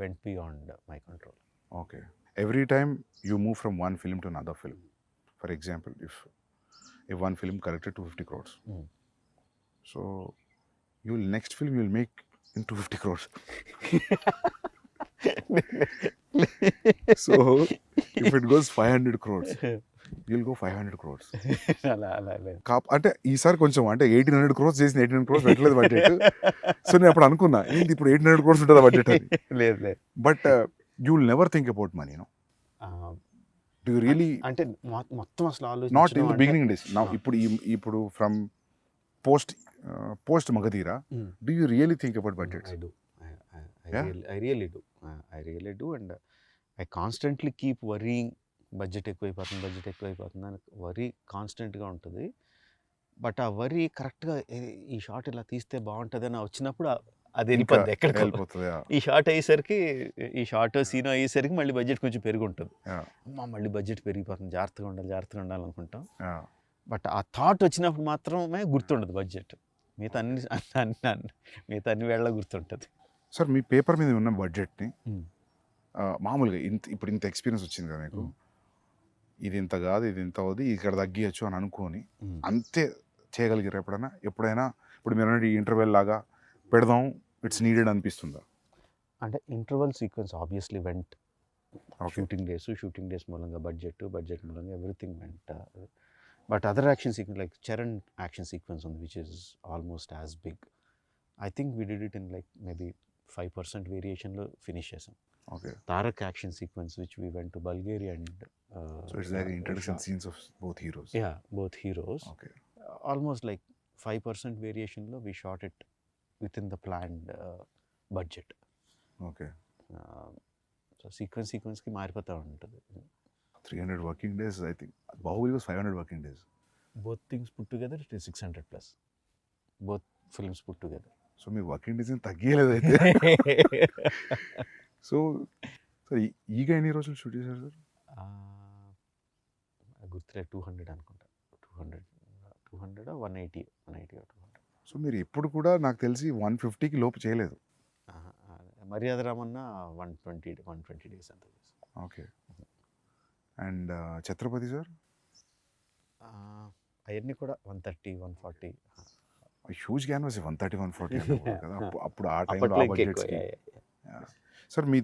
Speaker 2: vent beyond my control.
Speaker 1: Okay. Every time you move from one film to another film, for example, if one film collected 250 crores, so next film you'll make in 250 crores. So if it goes 500 crores, you'll go 500 crores. అంటే ఈసారి కొంచెం అంటే 1800 crores చేసిన 1800 crores పెట్టలేదు బడ్జెట్. సో నేను అప్పుడు అనుకున్నా ఏంటి ఇప్పుడు 1800 crores ఉంటుందా బడ్జెట్ అని.
Speaker 2: లేదు.
Speaker 1: But you will never think about money, no? Do you really?
Speaker 2: అంటే మొత్తం అసలు ఆలోచన
Speaker 1: Not in the beginning days. Now ఇప్పుడు from post Magadira, do you really think about budgets?
Speaker 2: I do. I really do. And I constantly keep worrying, budget ఎక్కువైపోతుంది అని వరీ కాన్స్టెంట్గా ఉంటుంది. బట్ ఆ వరి కరెక్ట్గా ఈ షాట్ ఇలా తీస్తే బాగుంటుంది అని వచ్చినప్పుడు అది
Speaker 1: ఇంకా
Speaker 2: వెళ్ళిపోద్ది ఎక్కడికో.
Speaker 1: వెళ్ళిపోతుంది.
Speaker 2: ఈ షాట్ అయ్యేసరికి ఈ షార్ట్ సీన్ అయ్యేసరికి మళ్ళీ బడ్జెట్ కొంచెం పెరిగి ఉంటుంది. అమ్మ మళ్ళీ బడ్జెట్ పెరిగిపోతుంది, జాగ్రత్తగా ఉండాలి అనుకుంటాం. బట్ ఆ థాట్ వచ్చినప్పుడు మాత్రమే గుర్తుండదు బడ్జెట్. మిగతా అన్ని వేళ గుర్తుంటుంది.
Speaker 1: సార్ మీ పేపర్ మీద ఉన్న బడ్జెట్ని మామూలుగా ఇప్పుడు ఇంత ఎక్స్పీరియన్స్ వచ్చింది కదా మీకు, ఇది ఇంత కాదు, ఇది ఇంత అవుతుంది, ఇక్కడ తగ్గియచ్చు అని అనుకొని అంతే చేయగలిగారు ఎప్పుడైనా? ఇప్పుడు మీరు ఇంటర్వెల్ లాగా పెడదాం, ఇట్స్ నీడెడ్ అనిపిస్తుందా?
Speaker 2: అంటే interval sequence obviously went. Shooting days మూలంగా బడ్జెట్ మూలంగా everything went. But other action sequence like Charan action sequence ఉంది which is almost as big. I think we did it in like maybe 5% వేరియేషన్లో ఫినిష్ చేసాం. Tarak action sequence which we went to Bulgaria and
Speaker 1: so it's like introduction scenes of both heroes.
Speaker 2: Yeah, both heroes. Almost like 5% వేరియేషన్లో we shot it within the planned budget. So సీక్వెన్స్కి మారిపోతూ ఉంటుంది.
Speaker 1: 300 working days, I think. Bahubali was 500 working days.
Speaker 2: Both things put together, it is 600 plus. Both films put together.
Speaker 1: So మీ వర్కింగ్ డేస్ తగ్గలేదు అయితే. సో ఈగ ఎన్ని రోజులు షూట్ చేశారు సార్?
Speaker 2: గుర్తులేదు, 200 అనుకుంటా. 200 180.
Speaker 1: సో మీరు ఎప్పుడు కూడా నాకు తెలిసి 150కి లోపు చేయలేదు.
Speaker 2: మర్యాద రామన్న 120 డేస్ అంత.
Speaker 1: ఓకే. And Chatrapati sir?
Speaker 2: అవన్నీ కూడా 130 140.
Speaker 1: హ్యూజ్ క్యాన్వాస్ 130 140 కదా అప్పుడు ఆ టైంలో ఆ బడ్జెట్స్కి. సార్ మీ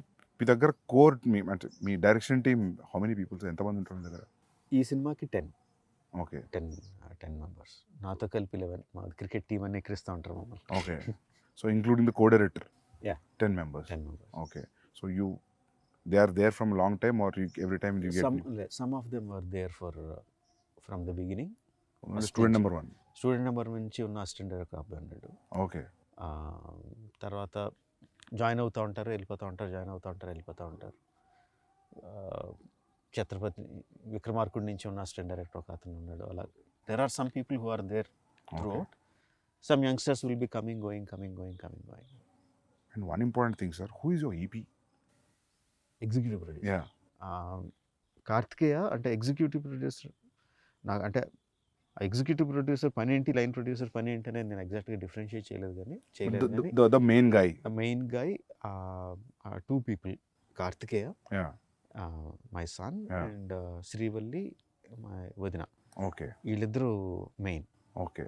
Speaker 1: దగ్గర కోర్ అంటే మీ direction team how many peoples, ఎంతమంది ఉంటారు మీ దగ్గర?
Speaker 2: ఈ సినిమాకి 10.
Speaker 1: ఓకే.
Speaker 2: 10 మెంబర్స్, నాతో కలిపి 11. మా క్రికెట్ టీమ్ అన్ని ఎక్కిరిస్తూ ఉంటారు మమ్మల్ని.
Speaker 1: Okay. So including the co-director? 10 members. Okay. So they are there from a long time, or every time you get
Speaker 2: some of them were there from the beginning.
Speaker 1: Student number 1.
Speaker 2: Student number నుంచి ఉన్న అసిస్టెంట్ డైరెక్టర్ అబ్బాయి ఉన్నాడు.
Speaker 1: ఓకే.
Speaker 2: తర్వాత జాయిన్ అవుతూ ఉంటారు, వెళ్ళిపోతూ ఉంటారు. ఛత్రపతి విక్రమార్కుడి నుంచి ఉన్న అసిస్టెంట్ డైరెక్టర్ ఒక అతను ఉన్నాడు. అలా there are some people who are there throughout. Some youngsters will be coming going.
Speaker 1: And one important thing, sir, who is your EP?
Speaker 2: Executive producer.
Speaker 1: Yeah.
Speaker 2: Karthikeya అంటే ఎగ్జిక్యూటివ్ ప్రొడ్యూసర్. నాకు అంటే ఎగ్జిక్యూటివ్ ప్రొడ్యూసర్ పని ఏంటి, లైన్ ప్రొడ్యూసర్ పని ఏంటి అనేది నేను ఎగ్జాక్ట్గా డిఫరెన్షియేట్ చేయలేదు. కానీ
Speaker 1: the main guy
Speaker 2: 2 people, Karthikeya, my son, and Srivalli my వదిన.
Speaker 1: ఓకే.
Speaker 2: వీళ్ళిద్దరూ main.
Speaker 1: Okay.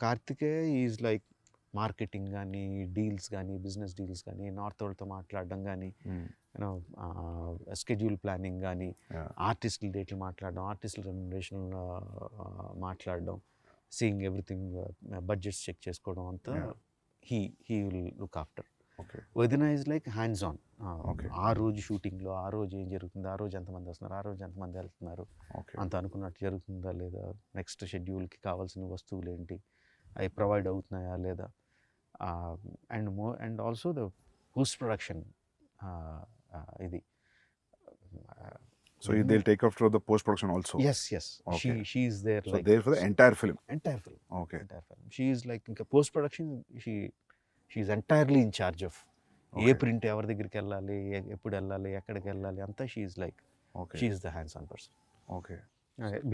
Speaker 2: Karthikeya is like marketing కానీ, డీల్స్ కానీ, బిజినెస్ డీల్స్ కానీ, నార్త్ వాళ్ళతో మాట్లాడడం కానీ, యూనో స్కెడ్యూల్ ప్లానింగ్ కానీ, ఆర్టిస్టుల డేట్లు మాట్లాడడం, ఆర్టిస్టుల రెమ్యునరేషన్ మాట్లాడడం, సీయింగ్ ఎవ్రీథింగ్, బడ్జెట్స్ చెక్ చేసుకోవడం అంతా హీ విల్ లుక్ ఆఫ్టర్. వదిన ఈజ్ లైక్ హ్యాండ్స్ ఆన్. ఆ రోజు షూటింగ్లో ఆ రోజు ఏం జరుగుతుంది, ఆ రోజు ఎంతమంది వస్తున్నారు, ఆ రోజు ఎంతమంది వెళ్తున్నారు, అంత అనుకున్నట్టు జరుగుతుందా లేదా, నెక్స్ట్ షెడ్యూల్కి కావాల్సిన వస్తువులు ఏంటి, అవి ప్రొవైడ్ అవుతున్నాయా లేదా, and also the post production. ఇది
Speaker 1: so they'll take after the post production also?
Speaker 2: Yes. She is there,
Speaker 1: so like there for the entire film.
Speaker 2: Okay. Entire film. She is like in post production, she is entirely in charge of ఏ ప్రింట్ ఎవరి దగ్గరికి వెళ్ళాలి, ఎప్పుడు వెళ్ళాలి, ఎక్కడికి వెళ్ళాలి అంతా. She is like she is the hands on person.
Speaker 1: Okay.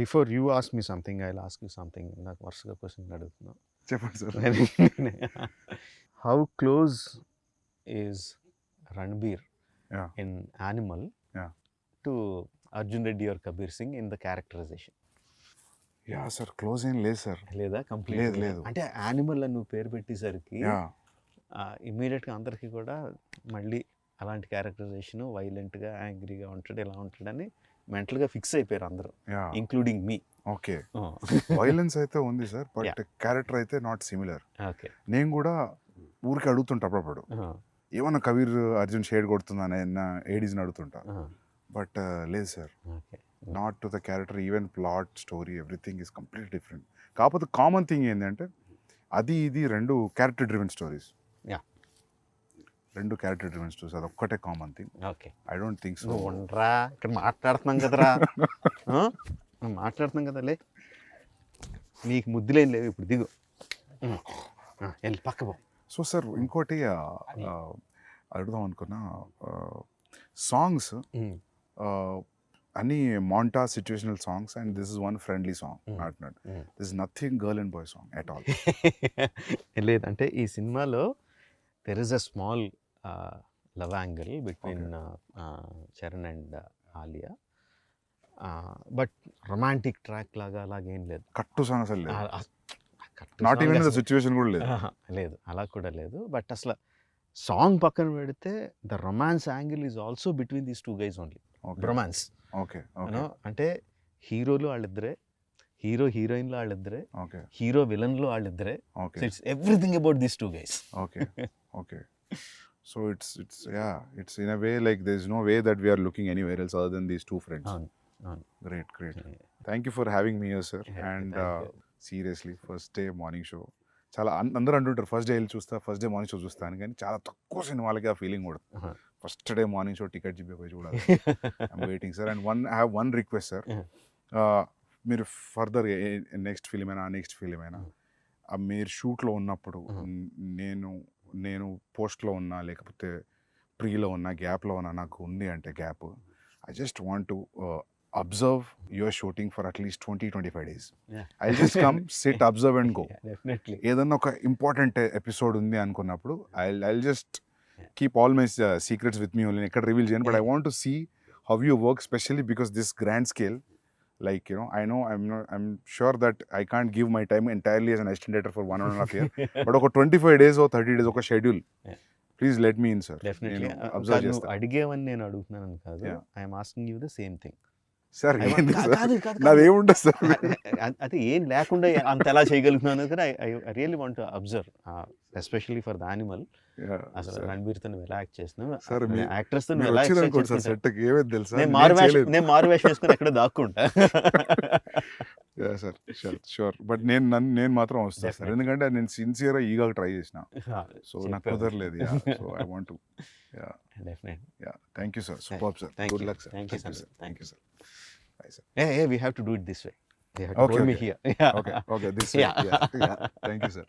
Speaker 2: Before you ask me something, I will ask you something. నాకు వరుసగా క్వశ్చన్ అడుగుతున్నా.
Speaker 1: చెప్పండి sir.
Speaker 2: How close is Ranbir in Animal to Arjun Reddy or Kabir Singh in the characterization?
Speaker 1: Yeah sir, close ఏం లేదు సార్.
Speaker 2: లేదా? కంప్లీట్ లేదు. అంటే యానిమల్ అని నువ్వు పేరు పెట్టేసరికి ఇమ్మీడియట్గా అందరికీ కూడా మళ్ళీ అలాంటి క్యారెక్టరైజేషన్, వైలెంట్గా, యాంగ్రీగా ఉంటాడు, ఇలా ఉంటాడని మెంటల్గా ఫిక్స్ అయిపోయారు అందరూ, ఇంక్లూడింగ్ మీ.
Speaker 1: ఓకే. వైలెన్స్ అయితే ఉంది సార్, బట్ క్యారెక్టర్ అయితే నాట్ సిమిలర్.
Speaker 2: ఓకే.
Speaker 1: నేను కూడా ఊరికి అడుగుతుంటా అప్పుడప్పుడు, ఏమన్నా కబీర్ అర్జున్ షేడ్ కొడుతుందా నా ఏడీస్ని అడుగుతుంటా. బట్ లేదు sir, not to the character. Even plot, story, everything is complete different. కాకపోతే కామన్ థింగ్ ఏంటంటే అది ఇది రెండు క్యారెక్టర్ డ్రివెన్ స్టోరీస్. రెండు క్యారెక్టర్ డ్రివెన్ స్టోరీస్, అది ఒక్కటే common thing.
Speaker 2: Okay.
Speaker 1: I don't think so.
Speaker 2: ఉండరా, ఇక్కడ మాట్లాడుతున్నాం కదరా, మాట్లాడుతున్నాం కదలే. నీకు ముద్దులేం లేవు ఇప్పుడు దిగు వెళ్ళి పక్క పో.
Speaker 1: సో సార్ ఇంకోటి అడుగుదాం అనుకున్నా, సాంగ్స్ అన్ని మాంటా situational songs and this is one friendly song not this is nothing girl and boy song at all.
Speaker 2: లేదంటే ఈ సినిమాలో there is a small love angle between Charan and Alia, but romantic track లాగా అలాగేం లేదు.
Speaker 1: కట్టు సాంగ్ అసలు లేదు, నాట్ ఈవెన్ ద సిచ్యువేషన్ కూడా లేదు.
Speaker 2: లేదు, అలా కూడా లేదు. బట్ అసలు సాంగ్ పక్కన పెడితే the romance angle is also between these two guys only. Romance
Speaker 1: okay
Speaker 2: అంటే హీరోలు వాళ్ళిద్దరే, హీరో హీరోయిన్లు వాళ్ళిద్దరే, హీరో విలన్లు వాళ్ళిద్దరే. It's everything about these two guys.
Speaker 1: Okay so it's in a way like there's no way that we are looking anywhere else other than these two friends. Great. Thank you for having me here, sir. And seriously, first day morning show చాలా అందరూ అంటుంటారు ఫస్ట్ డే వెళ్ళి చూస్తా, ఫస్ట్ డే మార్నింగ్ షో చూస్తాను, కానీ చాలా తక్కువ సినిమాలకి ఆ ఫీలింగ్ కూడా first day morning show ticket చెప్పి చూడాలి. I'm waiting sir. And I have one request sir, మీరు ఫర్దర్ నెక్స్ట్ ఫిలిం అయినా నెక్స్ట్ ఫిలిం అయినా మీరు షూట్లో ఉన్నప్పుడు నేను పోస్ట్లో ఉన్నా లేకపోతే ప్రీలో ఉన్నా గ్యాప్లో ఉన్నా, నాకు ఉంది అంటే gap, I just want to observe your shooting for at least 20-25 days. I'll just come, sit, observe and go.
Speaker 2: Definitely.
Speaker 1: ఏదన్నా ఒక ఇంపార్టెంట్ ఎపిసోడ్ ఉంది అనుకున్నప్పుడు I'll just keep all my secrets with me only, ఎక్కడ రివీల్ చేయను, but I want to see how you work, especially because this grand scale, like, you know, I'm sure that I can't give my time entirely as an assistant director for 1.5 year, but ఒక 25 days or 30 days ఒక schedule, please let me in sir.
Speaker 2: Definitely. నువ్వు అడిగేవని నేను అడుగుతున్నాను కాదు, I'm asking you the same thing.
Speaker 1: Sir నాదేముంటుంది సార్,
Speaker 2: అది ఏం లేకుండా అంత ఎలా చేయగలుగుతున్నాను కదా. I really want to observe, especially for the Animal. అసలు రణబీర్తో నువ్వు ఎలా యాక్ట్ చేస్తున్నావు, యాక్ట్రెస్ తో నువ్వు ఎలా నేను మారు వేషం వేసుకుని ఎక్కడ దాక్కుంటా.
Speaker 1: సార్ షూర్, బట్ నేను మాత్రం వస్తాను సార్, ఎందుకంటే నేను సిన్సియర్గా ఈగా ట్రై చేసిన, సో నాకు కుదరలేదు. So I want to. Thank you sir, super sir, good luck sir.
Speaker 2: Thank you sir.
Speaker 1: Thank you sir. Bye, sir.
Speaker 2: Hey, we have to do it this way. They have to hold me here.
Speaker 1: Okay, this way. Yeah. Thank you, sir.